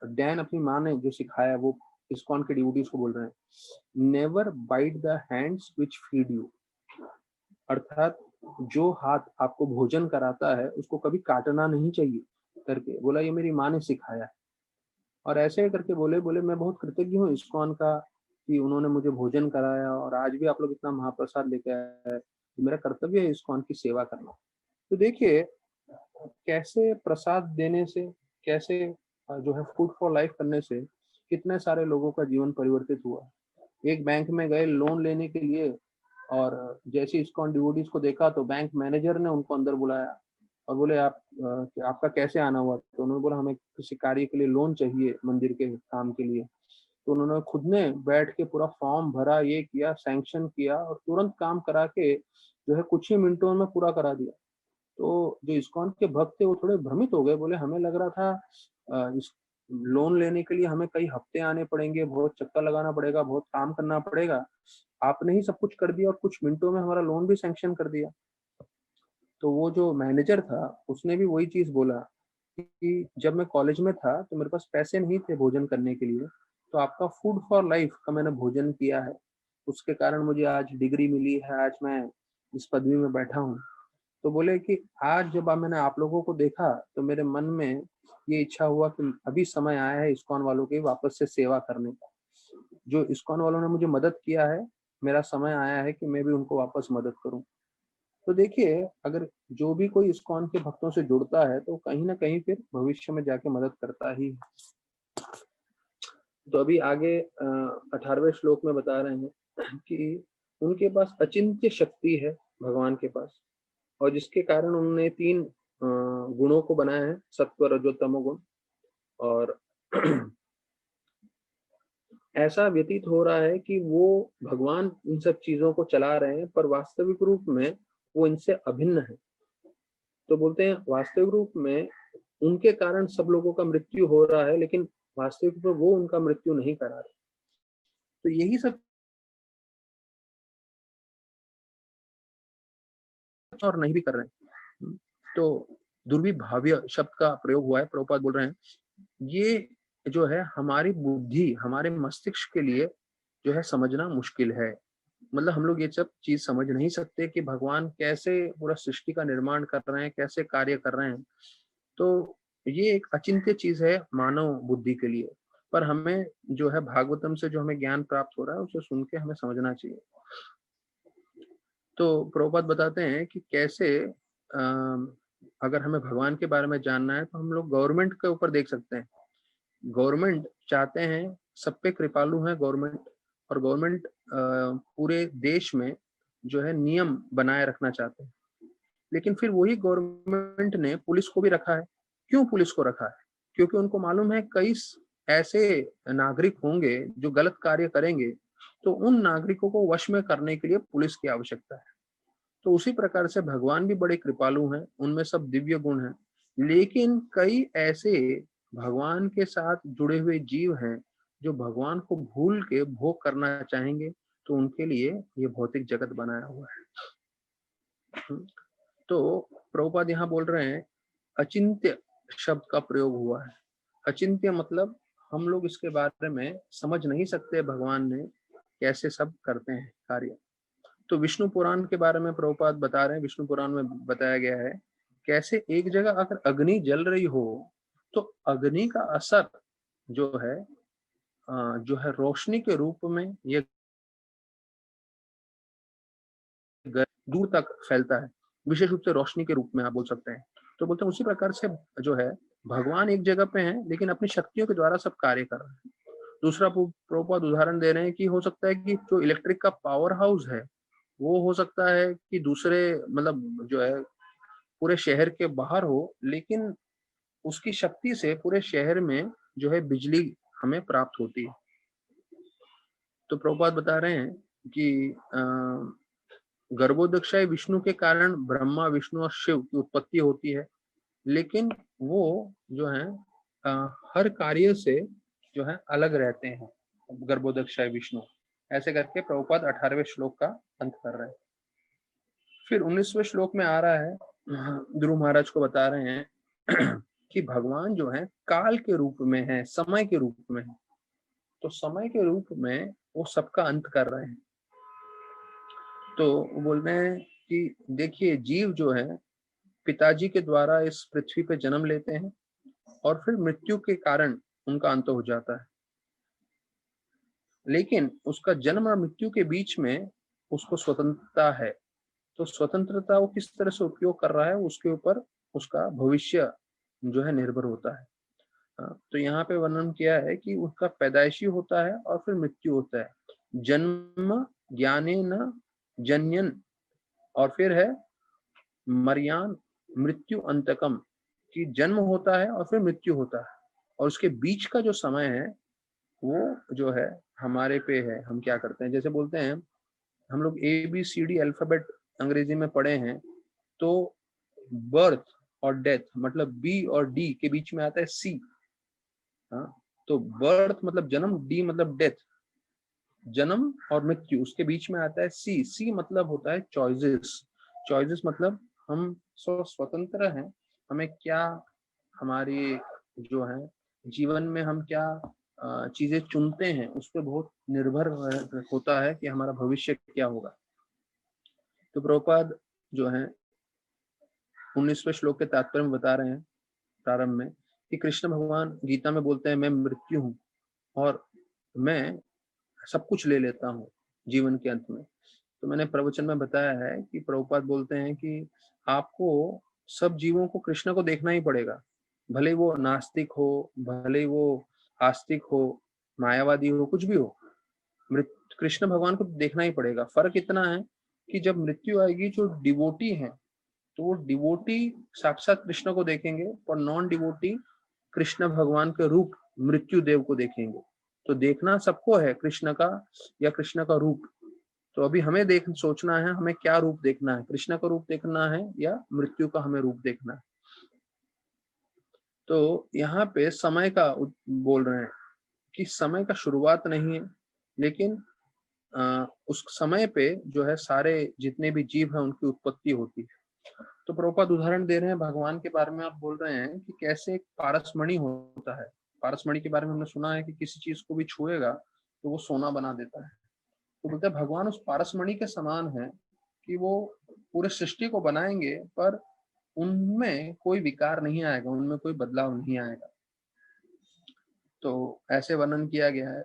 डैन अपनी माँ ने जो सिखाया वो इस्कॉन के डिवोटीज को बोल रहे हैं। Never bite the hands which feed you, अर्थात जो हाथ आपको भोजन कराता है उसको कभी काटना नहीं चाहिए करके बोला, ये मेरी माँ ने सिखाया है। और ऐसे करके बोले बोले मैं बहुत कृतज्ञ हूँ इस्कॉन का कि उन्होंने मुझे भोजन कराया और आज भी आप लोग इतना महाप्रसाद लेके आए हैं, मेरा कर्तव्य है इस्कॉन की सेवा करना। तो देखिए कैसे प्रसाद देने से, कैसे जो है फूड फॉर लाइफ करने से कितने सारे लोगों का जीवन परिवर्तित हुआ। एक बैंक में गए लोन लेने के लिए और जैसे इस्कॉन डिवोटीज को देखा तो बैंक मैनेजर ने उनको अंदर बुलाया और बोले आप कि आपका कैसे आना हुआ? तो उन्होंने बोला हमें किसी कार्य के लिए लोन चाहिए मंदिर के काम के लिए। तो उन्होंने खुद ने बैठ के पूरा फॉर्म भरा, ये किया, सैंक्शन किया और तुरंत काम करा के जो है कुछ ही मिनटों में पूरा करा दिया। तो जो इस्कॉन के भक्त थे वो थोड़े भ्रमित हो गए, बोले हमें लग रहा था इस लोन लेने के लिए हमें कई हफ्ते आने पड़ेंगे, बहुत चक्कर लगाना पड़ेगा, बहुत काम करना पड़ेगा, आपने ही सब कुछ कर दिया और कुछ मिनटों में हमारा लोन भी सैंक्शन कर दिया। तो वो जो मैनेजर था उसने भी वही चीज बोला कि जब मैं कॉलेज में था तो मेरे पास पैसे नहीं थे भोजन करने के लिए, तो आपका फूड फॉर लाइफ का मैंने भोजन किया है, उसके कारण मुझे आज डिग्री मिली है, आज मैं इस पदवी में बैठा हूँ। तो बोले कि आज जब मैंने आप लोगों को देखा तो मेरे मन में ये इच्छा हुआ कि अभी समय आया है इस्कॉन वालों की वापस से सेवा करने का। जो इस्कॉन वालों ने मुझे मदद किया है, मेरा समय आया है कि मैं भी उनको वापस मदद करूं। तो देखिए अगर जो भी कोई इस्कॉन के भक्तों से जुड़ता है तो कहीं ना कहीं फिर भविष्य में जाके मदद करता ही है। तो अभी आगे 18वें श्लोक में बता रहे हैं कि उनके पास अचिंत्य शक्ति है भगवान के पास, और जिसके कारण उन्होंने 3 गुणों को बनाया है, सत्व रजो तमोगुण। और ऐसा व्यतीत हो रहा है कि वो भगवान इन सब चीजों को चला रहे हैं पर वास्तविक रूप में वो इनसे अभिन्न है। तो बोलते हैं वास्तविक रूप में उनके कारण सब लोगों का मृत्यु हो रहा है, लेकिन वास्तविक रूप में वो उनका मृत्यु नहीं करा रहे। तो यही सब और नहीं भी कर रहे हैं। तो दुर्विभाव्य शब्द का प्रयोग हुआ है, प्रभुपाद बोल रहे हैं ये जो है हमारी बुद्धि, हमारे मस्तिष्क के लिए जो है समझना मुश्किल है। मतलब हम लोग ये सब चीज समझ नहीं सकते कि भगवान कैसे पूरा सृष्टि का निर्माण कर रहे हैं, कैसे कार्य कर रहे हैं। तो ये एक अचिंत्य चीज है मानव बुद्धि के लिए। पर हमें जो है भागवतम से जो हमें ज्ञान प्राप्त हो रहा है उसे सुन के हमें समझना चाहिए। तो प्रभुपाद बताते हैं कि कैसे अगर हमें भगवान के बारे में जानना है तो हम लोग गवर्नमेंट के ऊपर देख सकते हैं। गवर्नमेंट चाहते हैं, सब पे कृपालु है गवर्नमेंट, और गवर्नमेंट पूरे देश में जो है नियम बनाए रखना चाहते हैं। लेकिन फिर वही गवर्नमेंट ने पुलिस को भी रखा है। क्यों पुलिस को रखा है? क्योंकि उनको मालूम है कई ऐसे नागरिक होंगे जो गलत कार्य करेंगे, तो उन नागरिकों को वश में करने के लिए पुलिस की आवश्यकता है। तो उसी प्रकार से भगवान भी बड़े कृपालु हैं, उनमें सब दिव्य गुण हैं, लेकिन कई ऐसे भगवान के साथ जुड़े हुए जीव हैं जो भगवान को भूल के भोग करना चाहेंगे, तो उनके लिए ये भौतिक जगत बनाया हुआ है। तो प्रभुपाद यहाँ बोल रहे हैं अचिंत्य शब्द का प्रयोग हुआ है। अचिंत्य मतलब हम लोग इसके बारे में समझ नहीं सकते भगवान ने कैसे सब करते हैं कार्य। तो विष्णु पुराण के बारे में प्रभुपाद बता रहे हैं, विष्णु पुराण में बताया गया है कैसे एक जगह अगर अग्नि जल रही हो तो अग्नि का असर जो है रोशनी के रूप में ये दूर तक फैलता है, विशेष रूप से रोशनी के रूप में आप बोल सकते हैं। तो बोलते हैं उसी प्रकार से जो है भगवान एक जगह पे है लेकिन अपनी शक्तियों के द्वारा सब कार्य कर रहे हैं। दूसरा प्रभुपाद उदाहरण दे रहे हैं कि हो सकता है कि जो इलेक्ट्रिक का पावर हाउस है वो हो सकता है कि दूसरे मतलब जो है पूरे शहर के बाहर हो, लेकिन उसकी शक्ति से पूरे शहर में जो है बिजली हमें प्राप्त होती है। तो प्रभुपाद बता रहे हैं कि गर्भोदक्षाय विष्णु के कारण ब्रह्मा विष्णु और शिव की उत्पत्ति होती है, लेकिन वो जो है हर कार्य से जो है अलग रहते हैं गर्भोदक्षाय विष्णु। ऐसे करके प्रभुपाद 18वें श्लोक का अंत कर रहे हैं। फिर 19वें श्लोक में आ रहा है, ध्रुव महाराज को बता रहे हैं कि भगवान जो है काल के रूप में है, समय के रूप में है। तो समय के रूप में वो सबका अंत कर रहे हैं। तो वो बोल रहे हैं कि देखिए जीव जो है पिताजी के द्वारा इस पृथ्वी पे जन्म लेते हैं और फिर मृत्यु के कारण उनका अंत हो जाता है, लेकिन उसका जन्म और मृत्यु के बीच में उसको स्वतंत्रता है। तो स्वतंत्रता वो किस तरह से उपयोग कर रहा है उसके ऊपर उसका भविष्य जो है निर्भर होता है। तो यहाँ पे वर्णन किया है कि उसका पैदाइशी होता है और फिर मृत्यु होता है। जन्म ज्ञानेन जन्यन, और फिर है मर्यान मृत्यु अंतकम, कि जन्म होता है और फिर मृत्यु होता है, और उसके बीच का जो समय है वो जो है हमारे पे है, हम क्या करते हैं। जैसे बोलते हैं हम लोग ABCD अल्फाबेट अंग्रेजी में पढ़े हैं, तो बर्थ और डेथ मतलब B और D के बीच में आता है C। हाँ, तो बर्थ मतलब जन्म, D मतलब डेथ, जन्म और मृत्यु, उसके बीच में आता है C मतलब होता है चॉइसेस। चॉइसेस मतलब हम स्वतंत्र हैं, हमें क्या हमारी जो है जीवन में हम क्या चीजें चुनते हैं उस पर बहुत निर्भर होता है कि हमारा भविष्य क्या होगा। तो प्रभुपाद जो है 19वें श्लोक के तात्पर्य में बता रहे हैं प्रारंभ में कि कृष्ण भगवान गीता में बोलते हैं मैं मृत्यु हूँ और मैं सब कुछ ले लेता हूँ जीवन के अंत में। तो मैंने प्रवचन में बताया है कि प्रभुपाद बोलते हैं कि आपको सब जीवों को कृष्ण को देखना ही पड़ेगा, भले वो नास्तिक हो, भले वो आस्तिक हो, मायावादी हो, कुछ भी हो, कृष्ण भगवान को देखना ही पड़ेगा। फर्क इतना है कि जब मृत्यु आएगी जो डिवोटी है तो वो डिवोटी साक्षात कृष्ण को देखेंगे और नॉन डिवोटी कृष्ण भगवान के रूप मृत्यु देव को देखेंगे। तो देखना सबको है कृष्ण का या कृष्ण का रूप। तो अभी हमें सोचना है हमें क्या रूप देखना है, कृष्ण का रूप देखना है या मृत्यु का हमें रूप देखना है। तो यहाँ पे समय का बोल रहे हैं कि समय का शुरुआत नहीं है, लेकिन उस समय पे जो है सारे जितने भी जीव हैं उनकी उत्पत्ति होती है। तो प्रभुपाद उदाहरण दे रहे हैं भगवान के बारे में। आप बोल रहे हैं कि कैसे एक पारसमणि होता है। पारसमणि के बारे में हमने सुना है कि किसी चीज को भी छुएगा तो वो सोना बना देता है। तो बोलते हैं भगवान उस पारसमणि के समान है कि वो पूरे सृष्टि को बनाएंगे पर उनमें कोई विकार नहीं आएगा, उनमें कोई बदलाव नहीं आएगा। तो ऐसे वर्णन किया गया है।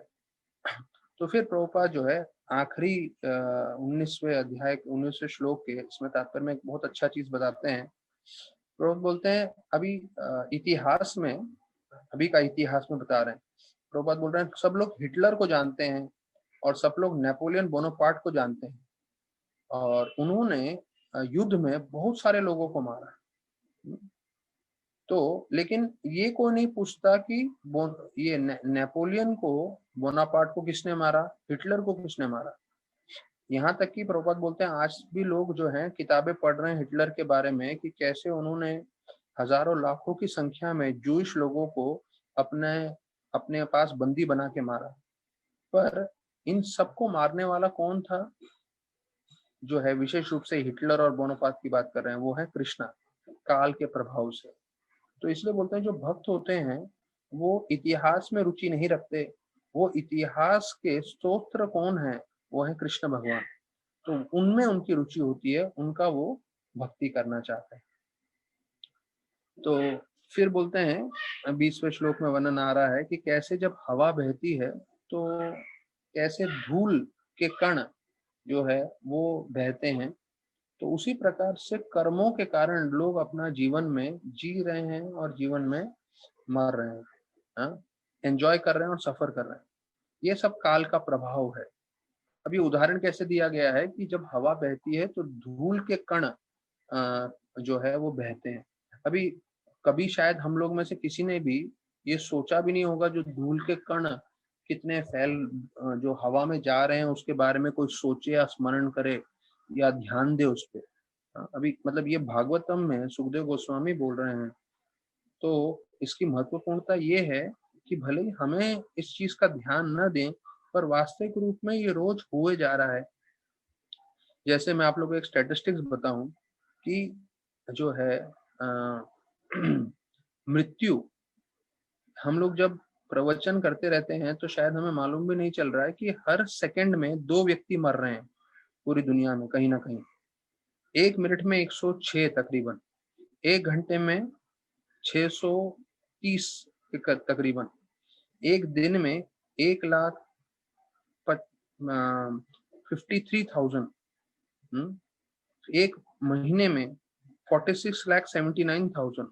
तो फिर प्रभुपाद जो है आखिरी 19वें अध्याय 19वें श्लोक के इसमें तात्पर्य में एक बहुत अच्छा चीज बताते हैं। प्रभुपाद बोलते हैं अभी इतिहास में, अभी का इतिहास में बता रहे हैं। प्रभुपाद बोल रहे हैं सब लोग हिटलर को जानते हैं और सब लोग नेपोलियन बोनापार्ट को जानते हैं, और उन्होंने युद्ध में बहुत सारे लोगों को मारा। तो लेकिन ये कोई नहीं पूछता कि ये नेपोलियन को, बोनापार्ट को किसने मारा, हिटलर को किसने मारा। यहाँ तक कि प्रभुपाद बोलते हैं आज भी लोग जो हैं किताबें पढ़ रहे हैं हिटलर के बारे में कि कैसे उन्होंने हजारों लाखों की संख्या में जूइश लोगों को अपने अपने पास बंदी बना के मारा। पर इन सबको मारने वाला कौन था, जो है विशेष रूप से हिटलर और बोनापार्ट की बात कर रहे हैं, वो है कृष्णा, काल के प्रभाव से। तो इसलिए बोलते हैं जो भक्त होते हैं वो इतिहास में रुचि नहीं रखते, वो इतिहास के स्तोत्र कौन है, वो है कृष्ण भगवान। तो उनमें उनकी रुचि होती है, उनका वो भक्ति करना चाहते हैं। तो फिर बोलते हैं 20वें श्लोक में वर्णन आ रहा है कि कैसे जब हवा बहती है तो कैसे धूल के कण जो है वो बहते हैं। तो उसी प्रकार से कर्मों के कारण लोग अपना जीवन में जी रहे हैं और जीवन में मर रहे हैं, एंजॉय कर रहे हैं और सफर कर रहे हैं। ये सब काल का प्रभाव है। अभी उदाहरण कैसे दिया गया है कि जब हवा बहती है तो धूल के कण जो है वो बहते हैं। अभी कभी शायद हम लोग में से किसी ने भी ये सोचा भी नहीं होगा जो धूल के कण कितने जो हवा में जा रहे हैं उसके बारे में कोई सोचे या स्मरण करे या ध्यान दे उस पर। अभी मतलब ये भागवतम में सुखदेव गोस्वामी बोल रहे हैं। तो इसकी महत्वपूर्णता ये है कि भले ही हमें इस चीज का ध्यान न दें, पर वास्तविक रूप में ये रोज हुए जा रहा है। जैसे मैं आप लोगों को एक स्टैटिस्टिक्स बताऊं कि जो है मृत्यु, हम लोग जब प्रवचन करते रहते हैं तो शायद हमें मालूम भी नहीं चल रहा है कि हर सेकंड में 2 व्यक्ति मर रहे हैं पूरी दुनिया में कहीं ना कहीं। 1 मिनट में 106 तकरीबन, 1 घंटे में 630 तकरीबन, एक दिन में 1,53,000, एक महीने में 46,79,000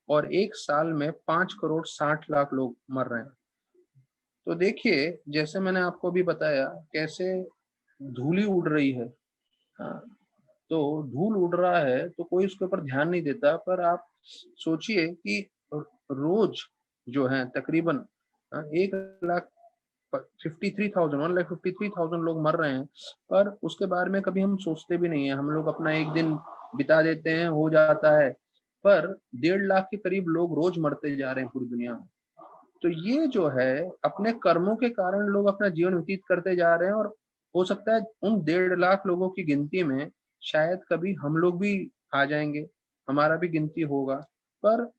और एक साल में 5,60,00,000 लोग मर रहे हैं। तो देखिए जैसे मैंने आपको भी बताया कैसे धूली उड़ रही है। हाँ, तो धूल उड़ रहा है तो कोई उसके ऊपर ध्यान नहीं देता, पर आप सोचिए कि रोज जो है तकरीबन 1,53,000 लोग मर रहे हैं, पर उसके बारे में कभी हम सोचते भी नहीं है। हम लोग अपना एक दिन बिता देते हैं, हो जाता है, पर 1.5 लाख के करीब लोग रोज मरते जा रहे हैं पूरी दुनिया में। तो ये जो है अपने कर्मों के कारण लोग अपना जीवन व्यतीत करते जा रहे हैं, और हो सकता है उन 1.5 लाख लोगों की गिनती में शायद कभी हम लोग भी आ जाएंगे, हमारा भी गिनती होगा। पर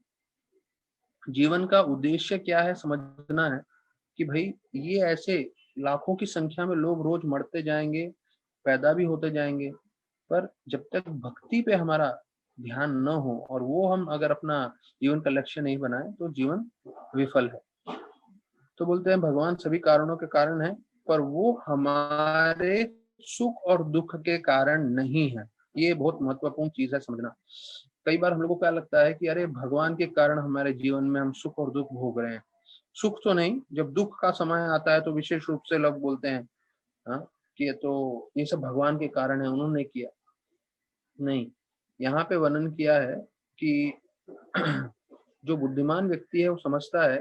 जीवन का उद्देश्य क्या है समझना है कि भाई ये ऐसे लाखों की संख्या में लोग रोज मरते जाएंगे, पैदा भी होते जाएंगे, पर जब तक भक्ति पे हमारा ध्यान न हो और वो हम अगर अपना जीवन का लक्ष्य नहीं बनाए तो जीवन विफल है। तो बोलते हैं भगवान सभी कारणों के कारण है, पर वो हमारे सुख और दुख के कारण नहीं है। ये बहुत महत्वपूर्ण चीज है समझना। कई बार हम लोगों को क्या लगता है कि अरे भगवान के कारण हमारे जीवन में हम सुख और दुख भोग रहे हैं। सुख तो नहीं, जब दुख का समय आता है तो विशेष रूप से लोग बोलते हैं हाँ कि ये सब भगवान के कारण है, उन्होंने किया। नहीं, यहाँ पे वर्णन किया है कि जो बुद्धिमान व्यक्ति है वो समझता है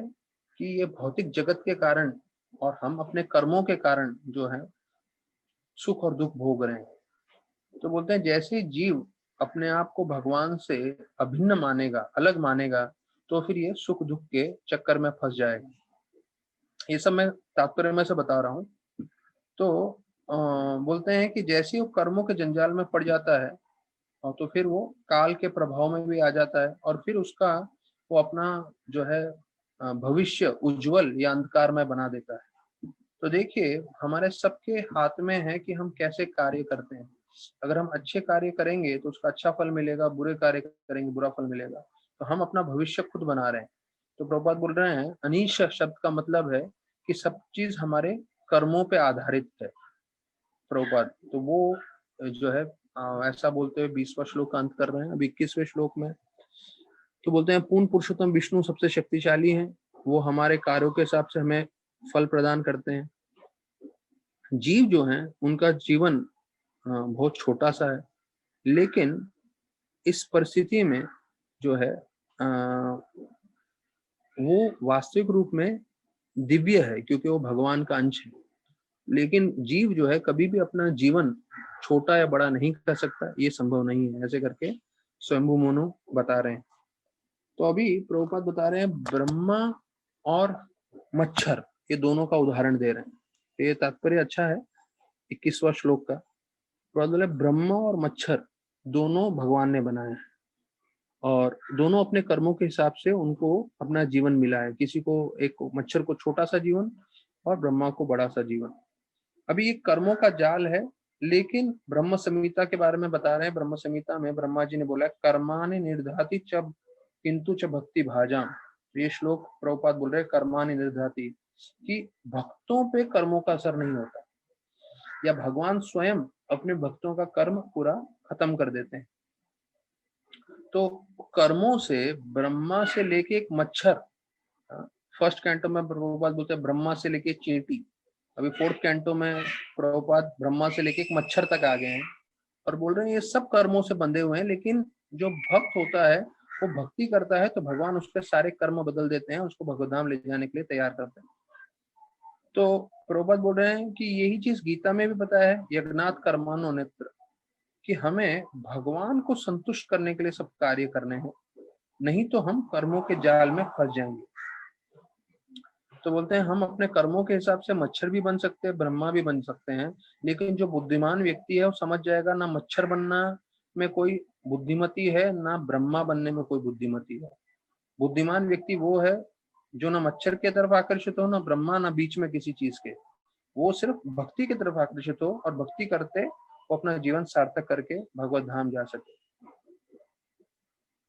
कि ये भौतिक जगत के कारण और हम अपने कर्मों के कारण जो है सुख और दुख भोग रहे हैं। तो बोलते हैं जैसे जीव अपने आप को भगवान से अभिन्न मानेगा, अलग मानेगा, तो फिर ये सुख दुख के चक्कर में फंस जाएगा। ये सब मैं तात्पर्य में से बता रहा हूँ। तो बोलते हैं कि जैसे वो कर्मों के जंजाल में पड़ जाता है और तो फिर वो काल के प्रभाव में भी आ जाता है, और फिर उसका वो अपना जो है भविष्य उज्जवल या अंधकार में बना देता है। तो देखिए हमारे सबके हाथ में है कि हम कैसे कार्य करते हैं। अगर हम अच्छे कार्य करेंगे तो उसका अच्छा फल मिलेगा, बुरे कार्य करेंगे बुरा फल मिलेगा। तो हम अपना भविष्य खुद बना रहे हैं। तो प्रभुपाद बोल रहे हैं अनीश शब्द का मतलब है कि सब चीज हमारे कर्मों पे आधारित है प्रभुपाद। तो वो जो है ऐसा बोलते हुए 20वां श्लोक का अंत कर रहे हैं। अब 21वें श्लोक में तो बोलते हैं पूर्ण पुरुषोत्तम विष्णु सबसे शक्तिशाली हैं, वो हमारे कार्यों के हिसाब से हमें फल प्रदान करते हैं। जीव जो हैं उनका जीवन बहुत छोटा सा है, लेकिन इस परिस्थिति में जो है वो वास्तविक रूप में दिव्य है क्योंकि वो भगवान का अंश है। लेकिन जीव जो है कभी भी अपना जीवन छोटा या बड़ा नहीं कर सकता, ये संभव नहीं है, ऐसे करके स्वयंभू मोनु बता रहे हैं। तो अभी प्रभुपाद बता रहे हैं ब्रह्मा और मच्छर, ये दोनों का उदाहरण दे रहे हैं। तो ये तात्पर्य अच्छा है 21वां श्लोक का। ब्रह्मा और मच्छर दोनों भगवान ने बनाए हैं और दोनों अपने कर्मों के हिसाब से उनको अपना जीवन मिला है। किसी को, एक मच्छर को छोटा सा जीवन और ब्रह्मा को बड़ा सा जीवन। अभी ये कर्मों का जाल है, लेकिन ब्रह्म संहिता के बारे में बता रहे हैं। ब्रह्म संहिता में ब्रह्मा जी ने बोला कर्मानि निर्धाति च किंतु च भक्ति भाजाम। तो ये श्लोक प्रभुपाद बोल रहे हैं कर्मानि निर्धाति, कि भक्तों पे कर्मों का असर नहीं होता, या भगवान स्वयं अपने भक्तों का कर्म पूरा खत्म कर देते हैं। तो कर्मों से ब्रह्मा से लेके एक मच्छर, फर्स्ट कैंटो में प्रभुपाद बोलते हैं ब्रह्मा से लेके चींटी, अभी फोर्थ कैंटो में प्रभुपाद ब्रह्मा से लेके एक मच्छर तक आ गए हैं और बोल रहे हैं ये सब कर्मों से बंधे हुए हैं। लेकिन जो भक्त होता है वो भक्ति करता है तो भगवान उसके सारे कर्म बदल देते हैं, उसको भगवद्धाम ले जाने के लिए तैयार करते हैं। तो प्रभुपाद बोल रहे हैं कि यही चीज गीता में भी बताया है, यज्ञनाथ कर्मानो नेत्र, कि हमें भगवान को संतुष्ट करने के लिए सब कार्य करने हैं, नहीं तो हम कर्मों के जाल में फंस जाएंगे। तो बोलते हैं हम अपने कर्मों के हिसाब से मच्छर भी बन सकते हैं, ब्रह्मा भी बन सकते हैं, लेकिन जो बुद्धिमान व्यक्ति है वो समझ जाएगा ना मच्छर बनना में कोई बुद्धिमती है ना ब्रह्मा बनने में कोई बुद्धिमती है। बुद्धिमान व्यक्ति वो है जो ना मच्छर की तरफ आकर्षित हो, ना ब्रह्मा, ना बीच में किसी चीज के, वो सिर्फ भक्ति की तरफ आकर्षित हो और भक्ति करते वो अपना जीवन सार्थक करके भगवत धाम जा सके।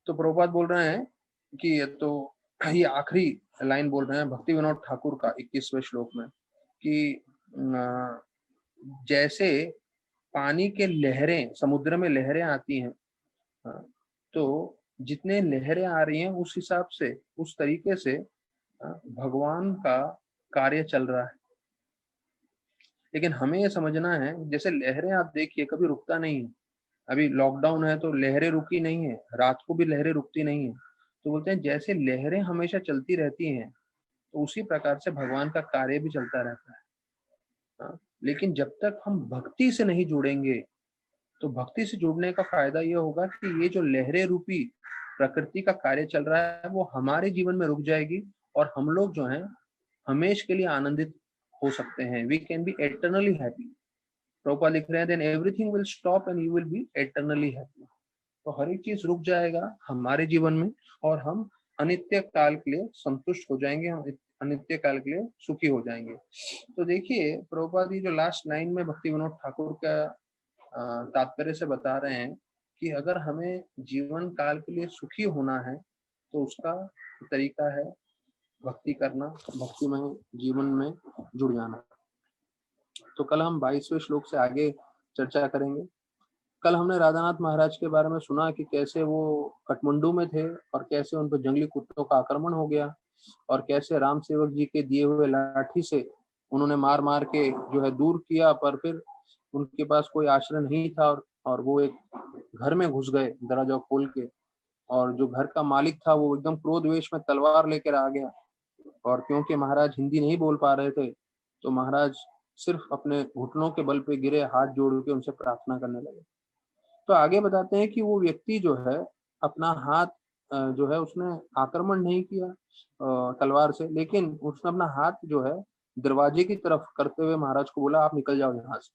तो प्रभुपाद बोल रहे हैं कि ये आखिरी लाइन बोल रहे हैं भक्ति विनोद ठाकुर का 21वें श्लोक में, कि जैसे पानी के लहरें, समुद्र में लहरें आती हैं, तो जितने लहरें आ रही हैं उस हिसाब से, उस तरीके से भगवान का कार्य चल रहा है। लेकिन हमें ये समझना है, जैसे लहरें आप देखिए कभी रुकता नहीं है। अभी लॉकडाउन है तो लहरें रुकी नहीं है, रात को भी लहरें रुकती नहीं है। तो बोलते हैं जैसे लहरें हमेशा चलती रहती हैं, तो उसी प्रकार से भगवान का कार्य भी चलता रहता है। लेकिन जब तक हम भक्ति से नहीं जुड़ेंगे, तो भक्ति से जुड़ने का फायदा ये होगा कि ये जो लहरें रूपी प्रकृति का कार्य चल रहा है वो हमारे जीवन में रुक जाएगी और हम लोग जो हैं हमेश के लिए आनंदित हो सकते हैं। We can be eternally happy. Prabhupada लिख रहे हैं then everything will stop and you will be eternally happy. तो हर एक चीज रुक जाएगा हमारे जीवन में और हम अनित्य काल के लिए संतुष्ट हो जाएंगे, हम अनित्य काल के लिए सुखी हो जाएंगे। तो देखिए प्रभुपाद जी जो लास्ट लाइन में भक्ति विनोद ठाकुर का तात्पर्य से बता रहे हैं कि अगर हमें जीवन काल के लिए सुखी होना है तो उसका तरीका है भक्ति करना, भक्तिमय जीवन में जुड़ जाना। तो कल हम 22वें श्लोक से आगे चर्चा करेंगे। कल हमने राधानाथ महाराज के बारे में सुना कि कैसे वो काठमांडू में थे और कैसे उन पर जंगली कुत्तों का आक्रमण हो गया और कैसे राम सेवक जी के दिए हुए लाठी से उन्होंने मार मार के जो है दूर किया, पर फिर उनके पास कोई आश्रय नहीं था और वो एक घर में घुस गए दरवाजा खोल के, और जो घर का मालिक था वो एकदम क्रोध वेश में तलवार लेकर आ गया। और क्योंकि महाराज हिंदी नहीं बोल पा रहे थे तो महाराज सिर्फ अपने घुटनों के बल पे गिरे, हाथ जोड़ के उनसे प्रार्थना करने लगे। तो आगे बताते हैं कि वो व्यक्ति जो है अपना हाथ जो है उसने आक्रमण नहीं किया तलवार से, लेकिन उसने अपना हाथ जो है दरवाजे की तरफ करते हुए महाराज को बोला आप निकल जाओ यहाँ से।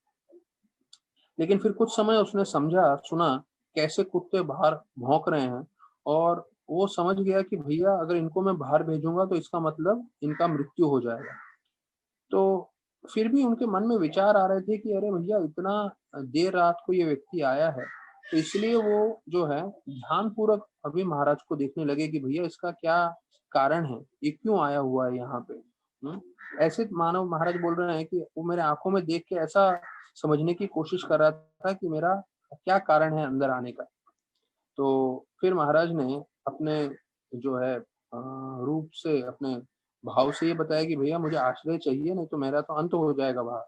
लेकिन फिर कुछ समय उसने समझा, सुना कैसे कुत्ते बाहर भौंक रहे हैं और वो समझ गया कि भैया अगर इनको मैं बाहर भेजूंगा तो इसका मतलब इनका मृत्यु हो जाएगा। तो फिर भी उनके मन में विचार आ रहे थे कि अरे भैया इतना देर रात को ये व्यक्ति आया है तो इसलिए वो जो है ध्यान पूर्वक अभी महाराज को देखने लगे कि भैया इसका क्या कारण है, ये क्यों आया हुआ है यहाँ पे। ऐसे मानव महाराज बोल रहे हैं कि वो मेरे आंखों में देख के ऐसा समझने की कोशिश कर रहा था कि मेरा क्या कारण है अंदर आने का। तो फिर महाराज ने अपने जो है रूप से, अपने भाव से ये बताया कि भैया मुझे आश्रय चाहिए, नहीं तो मेरा तो अंत हो जाएगा बाहर।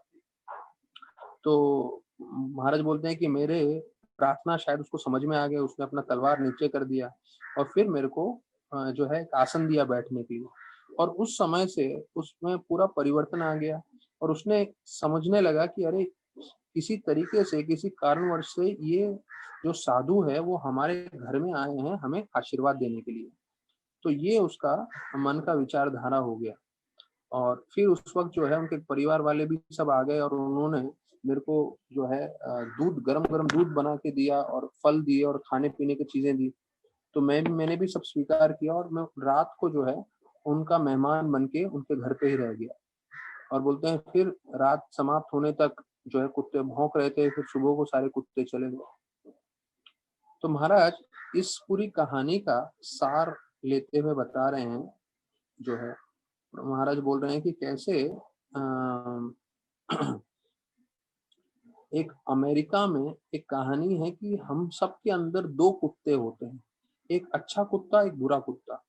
तो महाराज बोलते हैं कि मेरे प्रार्थना शायद उसको समझ में आ गया, उसने अपना तलवार नीचे कर दिया और फिर मेरे को जो है एक आसन दिया बैठने के लिए। और उस समय से उसमें पूरा परिवर्तन आ गया और उसने समझने लगा कि अरे किसी तरीके से, किसी कारणवश से ये जो साधु है वो हमारे घर में आए हैं हमें आशीर्वाद देने के लिए। तो ये उसका मन का विचारधारा हो गया। और फिर उस वक्त जो है उनके परिवार वाले भी सब आ गए और उन्होंने मेरे को जो है दूध, गरम गरम दूध बना के दिया और फल दिए और खाने पीने की चीजें दी। तो मैंने भी सब स्वीकार किया और मैं रात को जो है उनका मेहमान बन के उनके घर पे ही रह गया। और बोलते हैं फिर रात समाप्त होने तक जो है कुत्ते भौंक रहे थे, फिर सुबह को सारे कुत्ते चले गए। तो महाराज इस पूरी कहानी का सार लेते हुए बता रहे हैं जो है, महाराज बोल रहे हैं कि कैसे एक अमेरिका में एक कहानी है कि हम सबके अंदर दो कुत्ते होते हैं, एक अच्छा कुत्ता, एक बुरा कुत्ता।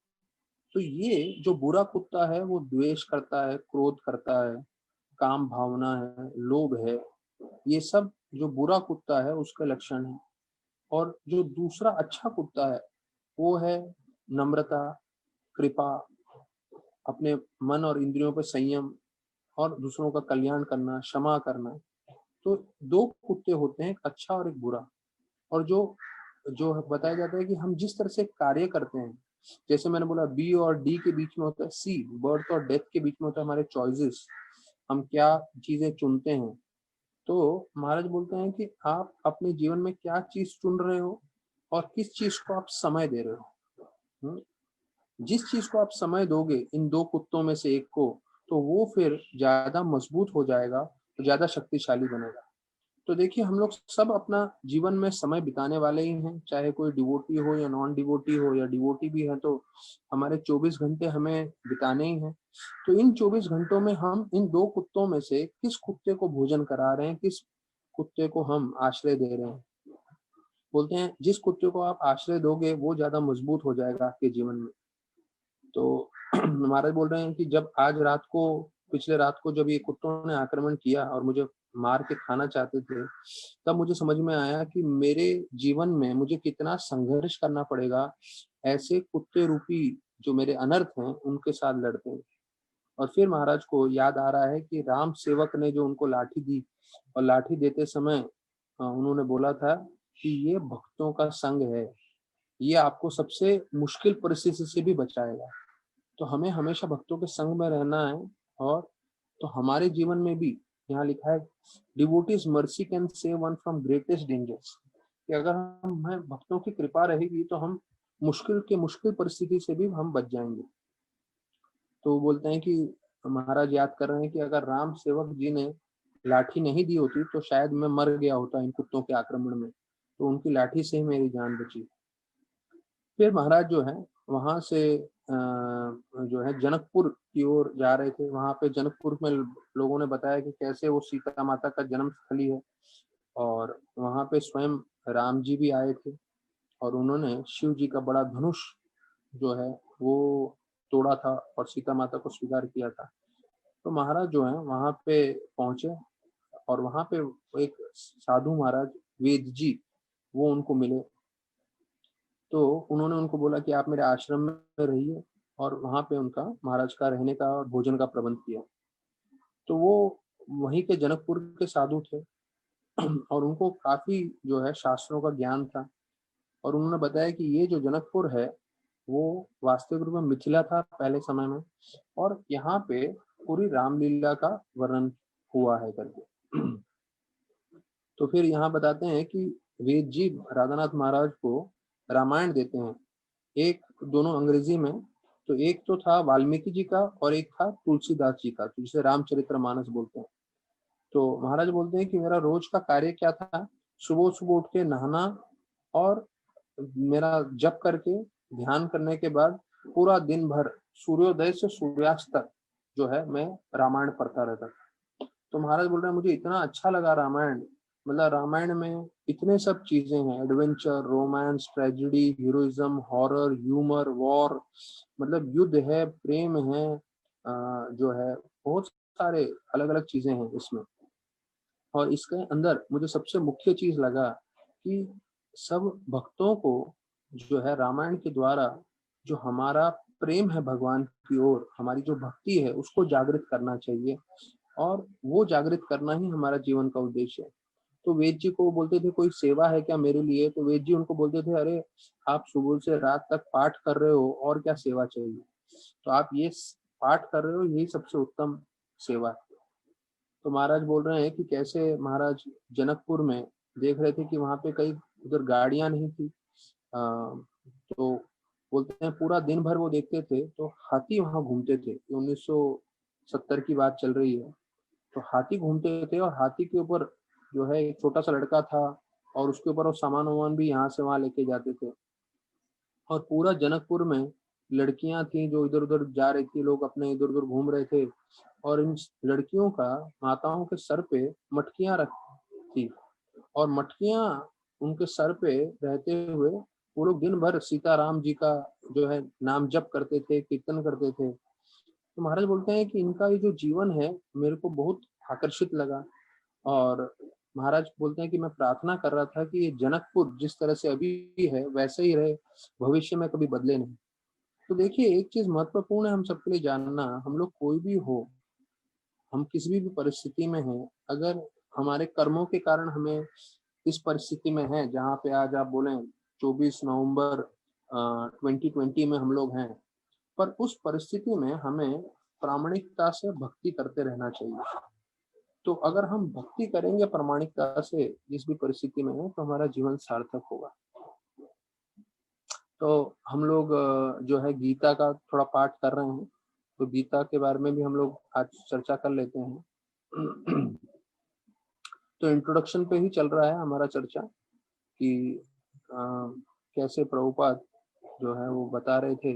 तो ये जो बुरा कुत्ता है वो द्वेष करता है, क्रोध करता है, काम भावना है, लोभ है, ये सब जो बुरा कुत्ता है उसका लक्षण है। और जो दूसरा अच्छा कुत्ता है वो है नम्रता, कृपा, अपने मन और इंद्रियों पर संयम और दूसरों का कल्याण करना, क्षमा करना। तो दो कुत्ते होते हैं, एक अच्छा और एक बुरा। और जो जो बताया जाता है कि हम जिस तरह से कार्य करते हैं, जैसे मैंने बोला बी और डी के बीच में होता है सी, बर्थ और डेथ के बीच में होता है हमारे चॉइसेस, हम क्या चीजें चुनते हैं। तो महाराज बोलते हैं कि आप अपने जीवन में क्या चीज चुन रहे हो और किस चीज को आप समय दे रहे हो। जिस चीज को आप समय दोगे इन दो कुत्तों में से एक को, तो वो फिर ज्यादा मजबूत हो जाएगा, तो ज्यादा शक्तिशाली बनेगा। तो देखिए हम लोग सब अपना जीवन में समय बिताने वाले ही हैं, चाहे कोई डिवोटी हो या नॉन डिवोटी हो, या डिवोटी भी है तो हमारे 24 घंटे हमें बिताने ही हैं। तो इन 24 घंटों में हम इन दो कुत्तों में से किस कुत्ते को भोजन करा रहे हैं, किस कुत्ते को हम आश्रय दे रहे हैं। बोलते हैं जिस कुत्ते को आप आश्रय दोगे वो ज्यादा मजबूत हो जाएगा आपके जीवन में। तो महाराज बोल रहे हैं कि जब आज रात को, पिछले रात को जब ये कुत्तों ने आक्रमण किया और मुझे मार के खाना चाहते थे, तब मुझे समझ में आया कि मेरे जीवन में मुझे कितना संघर्ष करना पड़ेगा ऐसे कुत्ते रूपी जो मेरे अनर्थ हैं उनके साथ लड़ते हैं। और फिर महाराज को याद आ रहा है कि राम सेवक ने जो उनको लाठी दी और लाठी देते समय उन्होंने बोला था कि ये भक्तों का संग है, ये आपको सबसे मुश्किल परिस्थिति से भी बचाएगा। तो हमें हमेशा भक्तों के संग में रहना है। और तो हमारे जीवन में भी यहाँ लिखा है devotees mercy can save one from greatest dangers, कि अगर हमें भक्तों की कृपा रहेगी तो हम मुश्किल परिस्थिति से भी हम बच जाएंगे। तो बोलते हैं कि महाराज याद कर रहे हैं कि अगर राम सेवक जी ने लाठी नहीं दी होती तो शायद मैं मर गया होता इन कुत्तों के आक्रमण में, तो उनकी लाठी से ही मेरी जान बची। फिर महाराज जो है वहां से जो है जनकपुर की ओर जा रहे थे। वहां पे जनकपुर में लोगों ने बताया कि कैसे वो सीता माता का जन्म स्थली है, और वहां पे स्वयं राम जी भी आए थे और उन्होंने शिव जी का बड़ा धनुष जो है वो तोड़ा था और सीता माता को स्वीकार किया था। तो महाराज जो है वहां पे पहुंचे और वहां पे एक साधु महाराज वेद जी वो उनको मिले। तो उन्होंने उनको बोला कि आप मेरे आश्रम में रहिए, और वहां पे उनका महाराज का रहने का और भोजन का प्रबंध किया। तो वो वहीं के जनकपुर के साधु थे और उनको काफी जो है शास्त्रों का ज्ञान था। और उन्होंने बताया कि ये जो जनकपुर है वो वास्तविक रूप में मिथिला था पहले समय में, और यहाँ पे पूरी रामलीला का वर्णन हुआ है करके। तो फिर यहाँ बताते हैं कि वेद जी राधानाथ महाराज को रामायण देते हैं, एक दोनों अंग्रेजी में। तो एक तो था वाल्मीकि जी का और एक था तुलसीदास जी का, जिसे रामचरितमानस बोलते हैं। तो महाराज बोलते हैं कि मेरा रोज का कार्य क्या था, सुबह सुबह उठ के नहाना और मेरा जप करके ध्यान करने के बाद पूरा दिन भर सूर्योदय से सूर्यास्त तक जो है मैं रामायण पढ़ता रहता था। तो महाराज बोल रहे हैं मुझे इतना अच्छा लगा रामायण, मतलब रामायण में इतने सब चीजें हैं, adventure, romance, tragedy, heroism, horror, humour, war, मतलब युद्ध है, प्रेम है, जो है बहुत सारे अलग अलग चीजें हैं इसमें। और इसके अंदर मुझे सबसे मुख्य चीज लगा कि सब भक्तों को जो है रामायण के द्वारा जो हमारा प्रेम है भगवान की ओर, हमारी जो भक्ति है उसको जागृत करना चाहिए, और वो जागृत करना ही हमारा जीवन का उद्देश्य है। तो वेद जी को बोलते थे कोई सेवा है क्या मेरे लिए, तो वेद जी उनको बोलते थे अरे आप सुबह से रात तक पाठ कर रहे हो और क्या सेवा चाहिए, तो आप ये पाठ कर रहे हो यही सबसे उत्तम सेवा है। तो महाराज बोल रहे हैं कि कैसे महाराज जनकपुर में देख रहे थे कि वहां पे कई उधर गाड़ियां नहीं थी, तो बोलते हैं पूरा दिन भर वो देखते थे तो हाथी वहां घूमते थे। 1970 की बात चल रही है, तो हाथी घूमते थे और हाथी के ऊपर जो है एक छोटा सा लड़का था और उसके ऊपर वो सामान वामान भी यहाँ से वहां लेके जाते थे। और पूरा जनकपुर में लड़कियां थी जो इधर उधर जा रही थी, लोग अपने इधर उधर घूम रहे थे, और इन लड़कियों का माताओं के सर पे मटकियां रख थी, और मटकियां उनके सर पे रहते हुए वो लोग दिन भर सीताराम जी का जो है नाम जप करते थे, कीर्तन करते थे। तो महाराज बोलते हैं कि इनका ये जो जीवन है मेरे को बहुत आकर्षित लगा, और महाराज बोलते हैं कि मैं प्रार्थना कर रहा था कि ये जनकपुर जिस तरह से अभी है वैसे ही रहे, भविष्य में कभी बदले नहीं। तो देखिए एक चीज महत्वपूर्ण है हम सबके लिए जानना, हम लोग कोई भी हो, हम किसी भी परिस्थिति में हैं, अगर हमारे कर्मों के कारण हमें इस परिस्थिति में है जहाँ पे आज आप बोले 24 नवंबर 2020 में हम लोग हैं, पर उस परिस्थिति में हमें प्रामाणिकता से भक्ति करते रहना चाहिए। तो अगर हम भक्ति करेंगे प्रामाणिकता से जिस भी परिस्थिति में है तो हमारा जीवन सार्थक होगा। तो हम लोग जो है गीता का थोड़ा पाठ कर रहे हैं, तो गीता के बारे में भी हम लोग आज चर्चा कर लेते हैं। तो इंट्रोडक्शन पे ही चल रहा है हमारा चर्चा कि कैसे प्रभुपाद जो है वो बता रहे थे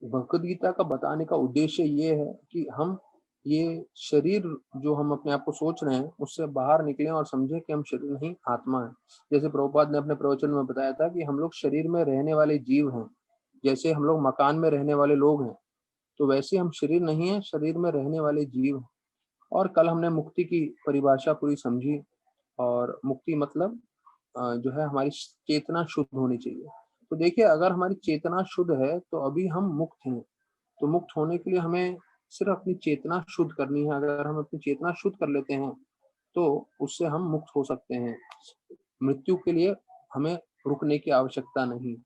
भगवद गीता का बताने का उद्देश्य ये है कि हम ये शरीर जो हम अपने आप को सोच रहे हैं उससे बाहर निकलें और समझें कि हम शरीर नहीं आत्मा है। जैसे प्रभुपाद ने अपने प्रवचन में बताया था कि हम लोग शरीर में रहने वाले जीव हैं, जैसे हम लोग मकान में रहने वाले लोग हैं, तो वैसे हम शरीर नहीं है, शरीर में रहने वाले जीव हैं। और कल हमने मुक्ति की परिभाषा पूरी समझी, और मुक्ति मतलब जो है हमारी चेतना शुद्ध होनी चाहिए। तो देखिए अगर हमारी चेतना शुद्ध है तो अभी हम मुक्त हैं, तो मुक्त होने के लिए हमें सिर्फ अपनी चेतना शुद्ध करनी है। अगर हम अपनी चेतना शुद्ध कर लेते हैं तो उससे हम मुक्त हो सकते हैं, मृत्यु के लिए हमें रुकने की आवश्यकता नहीं।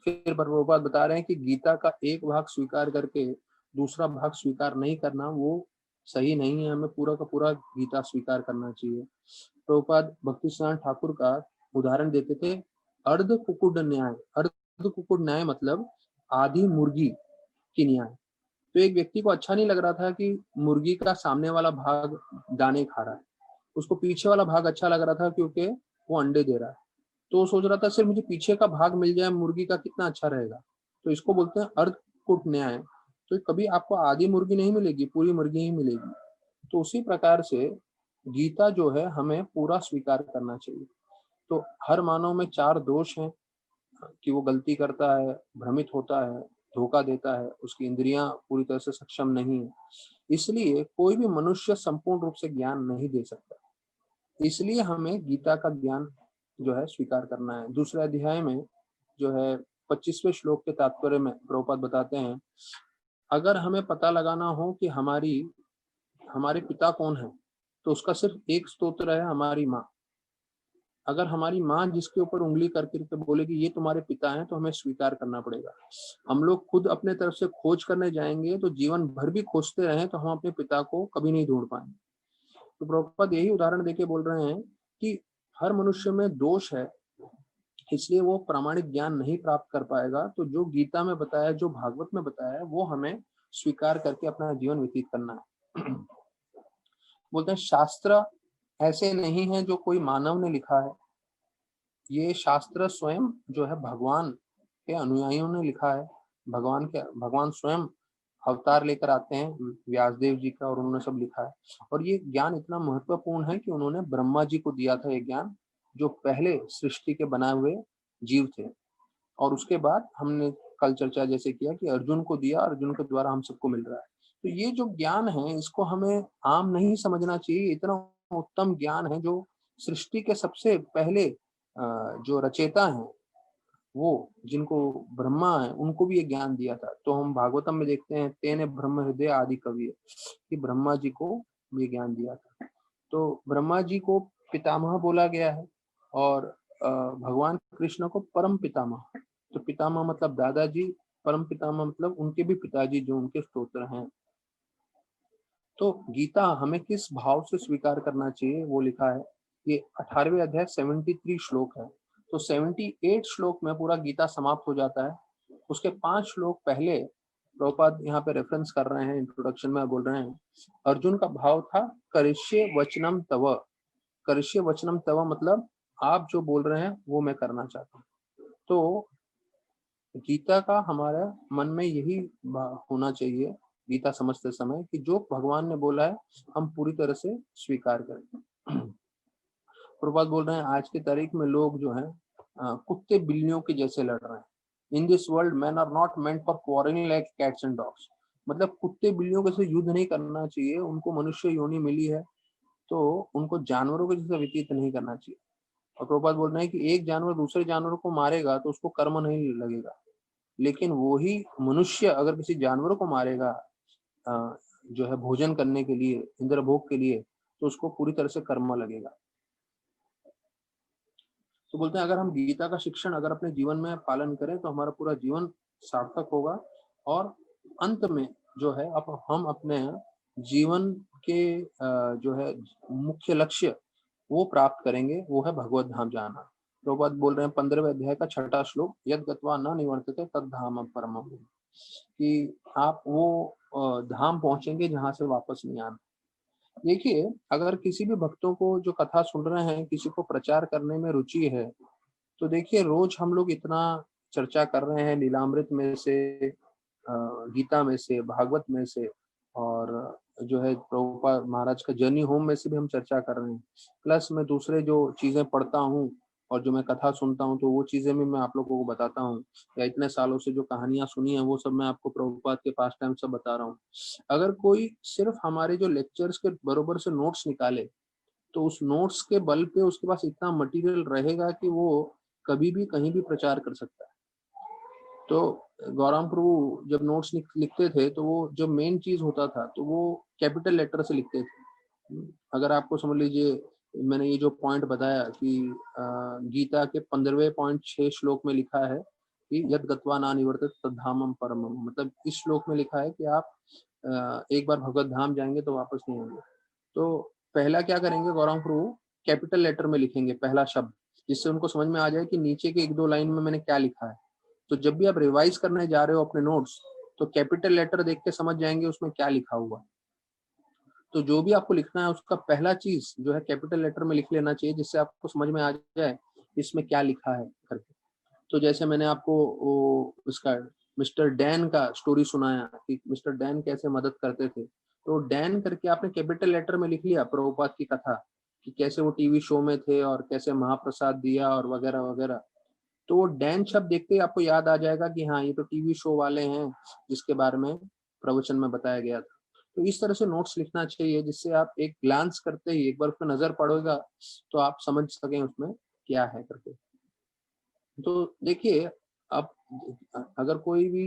फिर प्रभुपाद बता रहे हैं कि गीता का एक भाग स्वीकार करके दूसरा भाग स्वीकार नहीं करना वो सही नहीं है, हमें पूरा का पूरा गीता स्वीकार करना चाहिए। प्रभुपाद भक्ति सिद्धांत ठाकुर का उदाहरण देते थे अर्ध कुकुड़ न्याय। अर्ध कुकुड़ न्याय मतलब आधी मुर्गी की न्याय। तो एक व्यक्ति को अच्छा नहीं लग रहा था कि मुर्गी का सामने वाला भाग दाने खा रहा है, उसको पीछे वाला भाग अच्छा लग रहा था क्योंकि वो अंडे दे रहा है। तो वो सोच रहा था सिर्फ मुझे पीछे का भाग मिल जाए मुर्गी का कितना अच्छा रहेगा। तो इसको बोलते हैं अर्धकुट न्याय। तो कभी आपको आधी मुर्गी नहीं मिलेगी, पूरी मुर्गी ही मिलेगी। तो उसी प्रकार से गीता जो है हमें पूरा स्वीकार करना चाहिए। तो हर मानव में 4 दोष हैं कि वो गलती करता है, भ्रमित होता है, धोखा देता है, उसकी इंद्रियां पूरी तरह से सक्षम नहीं है। इसलिए कोई भी मनुष्य संपूर्ण रूप से ज्ञान नहीं दे सकता, इसलिए हमें गीता का ज्ञान जो है स्वीकार करना है। दूसरे अध्याय में जो है 25वें श्लोक के तात्पर्य में प्रभुपाद बताते हैं अगर हमें पता लगाना हो कि हमारे पिता कौन है, तो उसका सिर्फ एक स्तोत्र है हमारी माँ। अगर हमारी माँ जिसके ऊपर उंगली करके बोलेगी ये तुम्हारे पिता हैं, तो हमें स्वीकार करना पड़ेगा। हम लोग खुद अपने तरफ से खोज करने जाएंगे तो जीवन भर भी खोजते रहें तो हम अपने पिता को कभी नहीं ढूंढ पाएंगे। तो प्रभुपाद यही उदाहरण देके बोल रहे हैं कि हर मनुष्य में दोष है, इसलिए वो प्रामाणिक ज्ञान नहीं प्राप्त कर पाएगा। तो जो गीता में बताया, जो भागवत में बताया है, वो हमें स्वीकार करके अपना जीवन व्यतीत करना है। बोलते हैं शास्त्र ऐसे नहीं है जो कोई मानव ने लिखा है, ये शास्त्र स्वयं जो है भगवान के अनुयायियों ने लिखा है। भगवान स्वयं अवतार लेकर आते हैं व्यासदेव जी का, और उन्होंने सब लिखा है। और ये ज्ञान इतना महत्वपूर्ण है कि उन्होंने ब्रह्मा जी को दिया था ये ज्ञान, जो पहले सृष्टि के बनाए हुए जीव थे। और उसके बाद हमने कल चर्चा जैसे किया कि अर्जुन को दिया, अर्जुन के द्वारा हम सबको मिल रहा है। तो ये जो ज्ञान है इसको हमें आम नहीं समझना चाहिए, इतना उत्तम ज्ञान है जो सृष्टि के सबसे पहले जो रचेता हैं, वो जिनको ब्रह्मा है, उनको भी ये ज्ञान दिया था। तो हम भागवतम में देखते हैं तेने ब्रह्म हृदय आदि कवि, कि ब्रह्मा जी को ये ज्ञान दिया था। तो ब्रह्मा जी को पितामह बोला गया है, और भगवान कृष्ण को परम पितामह। तो पितामह मतलब दादाजी, परम पितामह मतलब उनके भी पिताजी जो उनके स्तोत्र हैं। तो गीता हमें किस भाव से स्वीकार करना चाहिए वो लिखा है। ये 18वें अध्याय 73 श्लोक है। तो 78 श्लोक में पूरा गीता समाप्त हो जाता है। उसके 5 श्लोक पहले प्रभुपाद यहाँ पे रेफरेंस कर रहे हैं, इंट्रोडक्शन में बोल रहे हैं, अर्जुन का भाव था करिष्ये वचनम तव। करिष्ये वचनम तव मतलब आप जो बोल रहे हैं वो मैं करना चाहता हूँ। तो गीता का हमारा मन में यही होना चाहिए गीता समझते समय, कि जो भगवान ने बोला है हम पूरी तरह से स्वीकार करें। प्रभुपाद बोल रहे हैं आज की तारीख में लोग जो हैं कुत्ते बिल्लियों के जैसे लड़ रहे हैं। In this world man are not meant for quarrelling like cats and dogs. मतलब कुत्ते बिल्लियों के जैसे युद्ध नहीं करना चाहिए, उनको मनुष्य योनि मिली है तो उनको जानवरों के जैसे व्यतीत नहीं करना चाहिए। और प्रभुपाद बोल रहे हैं कि एक जानवर दूसरे जानवर को मारेगा तो उसको कर्म नहीं लगेगा, लेकिन वही मनुष्य अगर किसी जानवर को मारेगा जो है भोजन करने के लिए, इंद्र भोग के लिए, तो उसको पूरी तरह से कर्म लगेगा। तो बोलते हैं अगर हम गीता का शिक्षण अगर अपने जीवन में पालन करें तो हमारा पूरा जीवन सार्थक होगा, और अंत में जो है अब हम अपने जीवन के जो है मुख्य लक्ष्य वो प्राप्त करेंगे, वो है भगवत धाम जाना। प्रभुपाद बोल रहे हैं 15वें अध्याय का 6वां श्लोक, यद गत्वा न निवर्तते तद धाम परमम, कि आप वो धाम पहुंचेंगे जहां से वापस नहीं आना। देखिए अगर किसी भी भक्तों को जो कथा सुन रहे हैं किसी को प्रचार करने में रुचि है, तो देखिए रोज हम लोग इतना चर्चा कर रहे हैं लीलामृत में से, गीता में से, भागवत में से, और जो है प्रभुपाद महाराज का जर्नी होम में से भी हम चर्चा कर रहे हैं। प्लस मैं दूसरे जो चीजें पढ़ता हूँ और जो मैं कथा सुनता हूँ तो वो चीजें भी मैं आप लोगों को बताता हूँ, या इतने सालों से जो कहानियां सुनी है वो सब मैं आपको प्रभुपाद के पास टाइम सब बता रहा हूँ। अगर कोई सिर्फ हमारे जो लेक्चर्स के बरोबर से नोट्स निकाले तो उस नोट्स के बल पे उसके पास इतना मटेरियल रहेगा कि वो कभी भी कहीं भी प्रचार कर सकता है। तो गौराम प्रभु जब नोट्स लिखते थे तो वो जो मेन चीज होता था तो वो कैपिटल लेटर से लिखते थे। अगर आपको समझ लीजिए मैंने ये जो पॉइंट बताया कि गीता के 15वें 6 श्लोक में लिखा है कि यद गत्वा न निवर्तत तद्धामम परमम, मतलब इस श्लोक में लिखा है कि आप एक बार भगवत धाम जाएंगे तो वापस नहीं आएंगे। तो पहला क्या करेंगे गौरांग प्रभु, कैपिटल लेटर में लिखेंगे पहला शब्द, जिससे उनको समझ में आ जाए कि नीचे के 1-2 लाइन में मैंने क्या लिखा है। तो जब भी आप रिवाइज करने जा रहे हो अपने नोट्स तो कैपिटल लेटर देख के समझ जाएंगे उसमें क्या लिखा हुआ है। तो जो भी आपको लिखना है उसका पहला चीज जो है कैपिटल लेटर में लिख लेना चाहिए, जिससे आपको समझ में आ जाए इसमें क्या लिखा है करके। तो जैसे मैंने आपको उसका मिस्टर डैन का स्टोरी सुनाया कि मिस्टर डैन कैसे मदद करते थे, तो डैन करके आपने कैपिटल लेटर में लिख लिया प्रभुपाद की कथा कि कैसे वो टीवी शो में थे और कैसे महाप्रसाद दिया और वगैरह वगैरह। तो वो डैन शब्द देखते ही आपको याद आ जाएगा कि हाँ ये तो टीवी शो वाले हैं जिसके बारे में प्रवचन में बताया गया था। तो इस तरह से नोट्स लिखना चाहिए जिससे आप एक ग्लांस करते ही एक बार उस पर नजर पड़ेगा तो आप समझ सकें उसमें क्या है करके। तो देखिए अब अगर कोई भी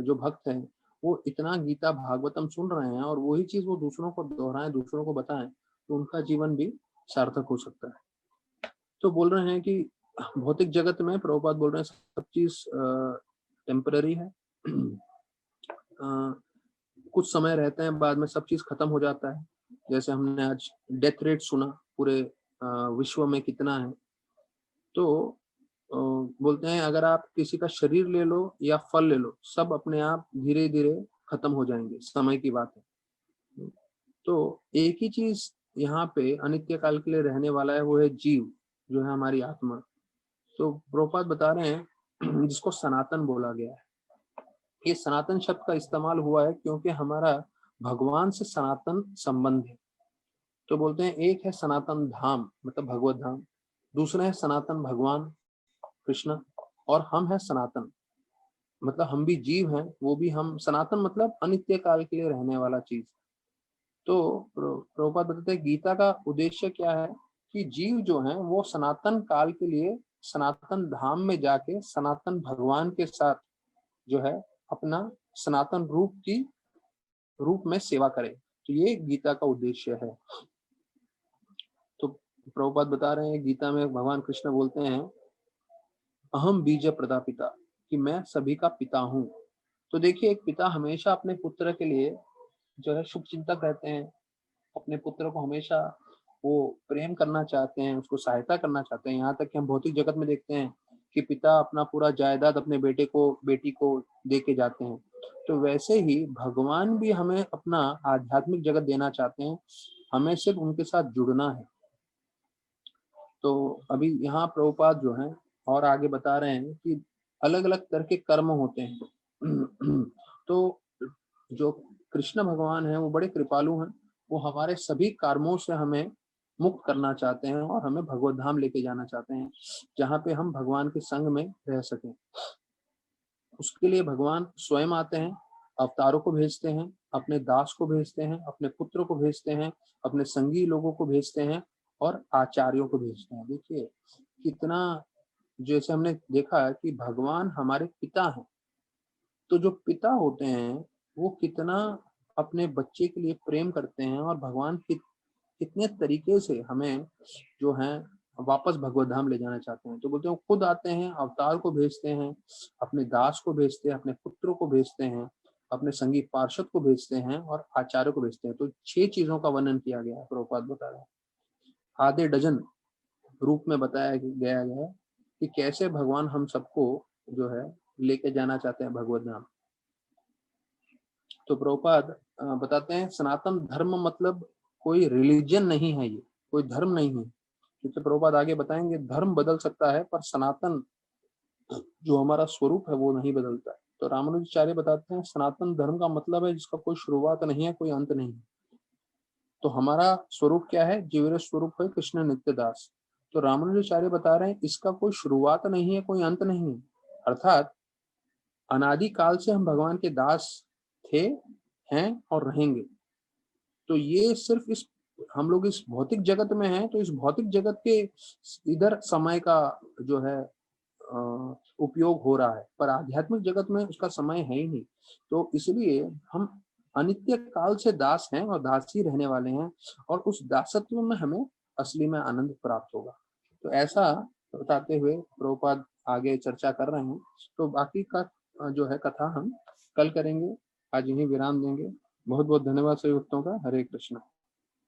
जो भक्त है वो इतना गीता भागवतम सुन रहे हैं और वही चीज वो दूसरों को दोहराएं, दूसरों को बताएं, तो उनका जीवन भी सार्थक हो सकता है। तो बोल रहे हैं कि भौतिक जगत में प्रभुपाद बोल रहे हैं सब चीज टेम्पररी है। कुछ समय रहते हैं बाद में सब चीज खत्म हो जाता है। जैसे हमने आज डेथ रेट सुना पूरे विश्व में कितना है। तो बोलते हैं अगर आप किसी का शरीर ले लो या फल ले लो, सब अपने आप धीरे धीरे खत्म हो जाएंगे, समय की बात है। तो एक ही चीज यहाँ पे अनित्य काल के लिए रहने वाला है, वो है जीव, जो है हमारी आत्मा। तो प्रभुपाद बता रहे हैं जिसको सनातन बोला गया है। ये सनातन शब्द का इस्तेमाल हुआ है क्योंकि हमारा भगवान से सनातन संबंध है। तो बोलते हैं एक है सनातन धाम मतलब भगवत धाम, दूसरा है सनातन भगवान कृष्ण, और हम है सनातन मतलब हम भी जीव हैं, वो भी हम। सनातन मतलब अनित्य काल के लिए रहने वाला चीज। तो प्रभुपाद बताते हैं गीता का उद्देश्य क्या है कि जीव जो है वो सनातन काल के लिए सनातन धाम में जाके सनातन भगवान के साथ जो है अपना सनातन रूप में सेवा करे। तो ये गीता का उद्देश्य है। तो प्रभुपाद बता रहे हैं गीता में भगवान कृष्ण बोलते हैं अहम बीज प्रदापिता, कि मैं सभी का पिता हूँ। तो देखिए एक पिता हमेशा अपने पुत्र के लिए जो है शुभ चिंतक रहते हैं, अपने पुत्र को हमेशा वो प्रेम करना चाहते हैं, उसको सहायता करना चाहते हैं। यहाँ तक कि हम भौतिक जगत में देखते हैं कि पिता अपना पूरा जायदाद अपने बेटी को दे के जाते हैं। तो वैसे ही भगवान भी हमें अपना आध्यात्मिक जगत देना चाहते हैं, हमें सिर्फ उनके साथ जुड़ना है। तो अभी यहाँ प्रभुपाद जो है और आगे बता रहे हैं कि अलग अलग तरह के कर्म होते हैं। तो जो कृष्ण भगवान है वो बड़े कृपालु हैं, वो हमारे सभी कर्मों से हमें मुक्त करना चाहते हैं और हमें भगवत धाम लेके जाना चाहते हैं, जहाँ पे हम भगवान के संग में रह सकें। उसके लिए भगवान स्वयं आते हैं, अवतारों को भेजते हैं, अपने दास को भेजते हैं, अपने पुत्र को भेजते हैं, अपने संगी लोगों को भेजते हैं और आचार्यों को भेजते हैं। देखिए कितना, जैसे हमने देखा कि भगवान हमारे पिता हैं, तो जो पिता होते हैं वो कितना अपने बच्चे के लिए प्रेम करते हैं और भगवान कितने तरीके से हमें जो है वापस भगवत धाम ले जाना चाहते हैं। तो बोलते हैं खुद आते हैं, अवतार को भेजते हैं, अपने दास को भेजते हैं, अपने पुत्रों को भेजते हैं, अपने संगी पार्षद को भेजते हैं और आचार्य को भेजते हैं। तो 6 चीजों का वर्णन किया गया है, प्रभुपाद बता रहे हैं। आधे डजन रूप में बताया गया है कि कैसे भगवान हम सबको जो है लेके जाना चाहते हैं भगवत धाम। तो प्रभुपाद बताते हैं सनातन धर्म मतलब कोई रिलीजन नहीं है, ये कोई धर्म नहीं है। क्योंकि प्रभुपाद आगे बताएंगे धर्म बदल सकता है पर सनातन जो हमारा स्वरूप है वो नहीं बदलता है। तो रामानुजाचार्य बताते हैं सनातन धर्म का मतलब है जिसका कोई शुरुआत नहीं है, कोई अंत नहीं है। तो हमारा स्वरूप क्या है? जीवेर स्वरूप है कृष्ण नित्यदास। तो रामानुजाचार्य बता रहे हैं इसका कोई शुरुआत नहीं है, कोई अंत नहीं है। अर्थात अनादि काल से हम भगवान के दास थे, हैं और रहेंगे। तो ये सिर्फ इस हम लोग इस भौतिक जगत में हैं, तो इस भौतिक जगत के इधर समय का जो है उपयोग हो रहा है, पर आध्यात्मिक जगत में उसका समय है ही नहीं। तो इसलिए हम अनित्य काल से दास हैं और दास ही रहने वाले हैं, और उस दासत्व में हमें असली में आनंद प्राप्त होगा। तो ऐसा बताते हुए प्रभुपाद आगे चर्चा कर रहे हैं। तो बाकी का जो है कथा हम कल करेंगे, आज यहीं विराम देंगे। बहुत बहुत धन्यवाद सभी भक्तों का। हरे कृष्ण।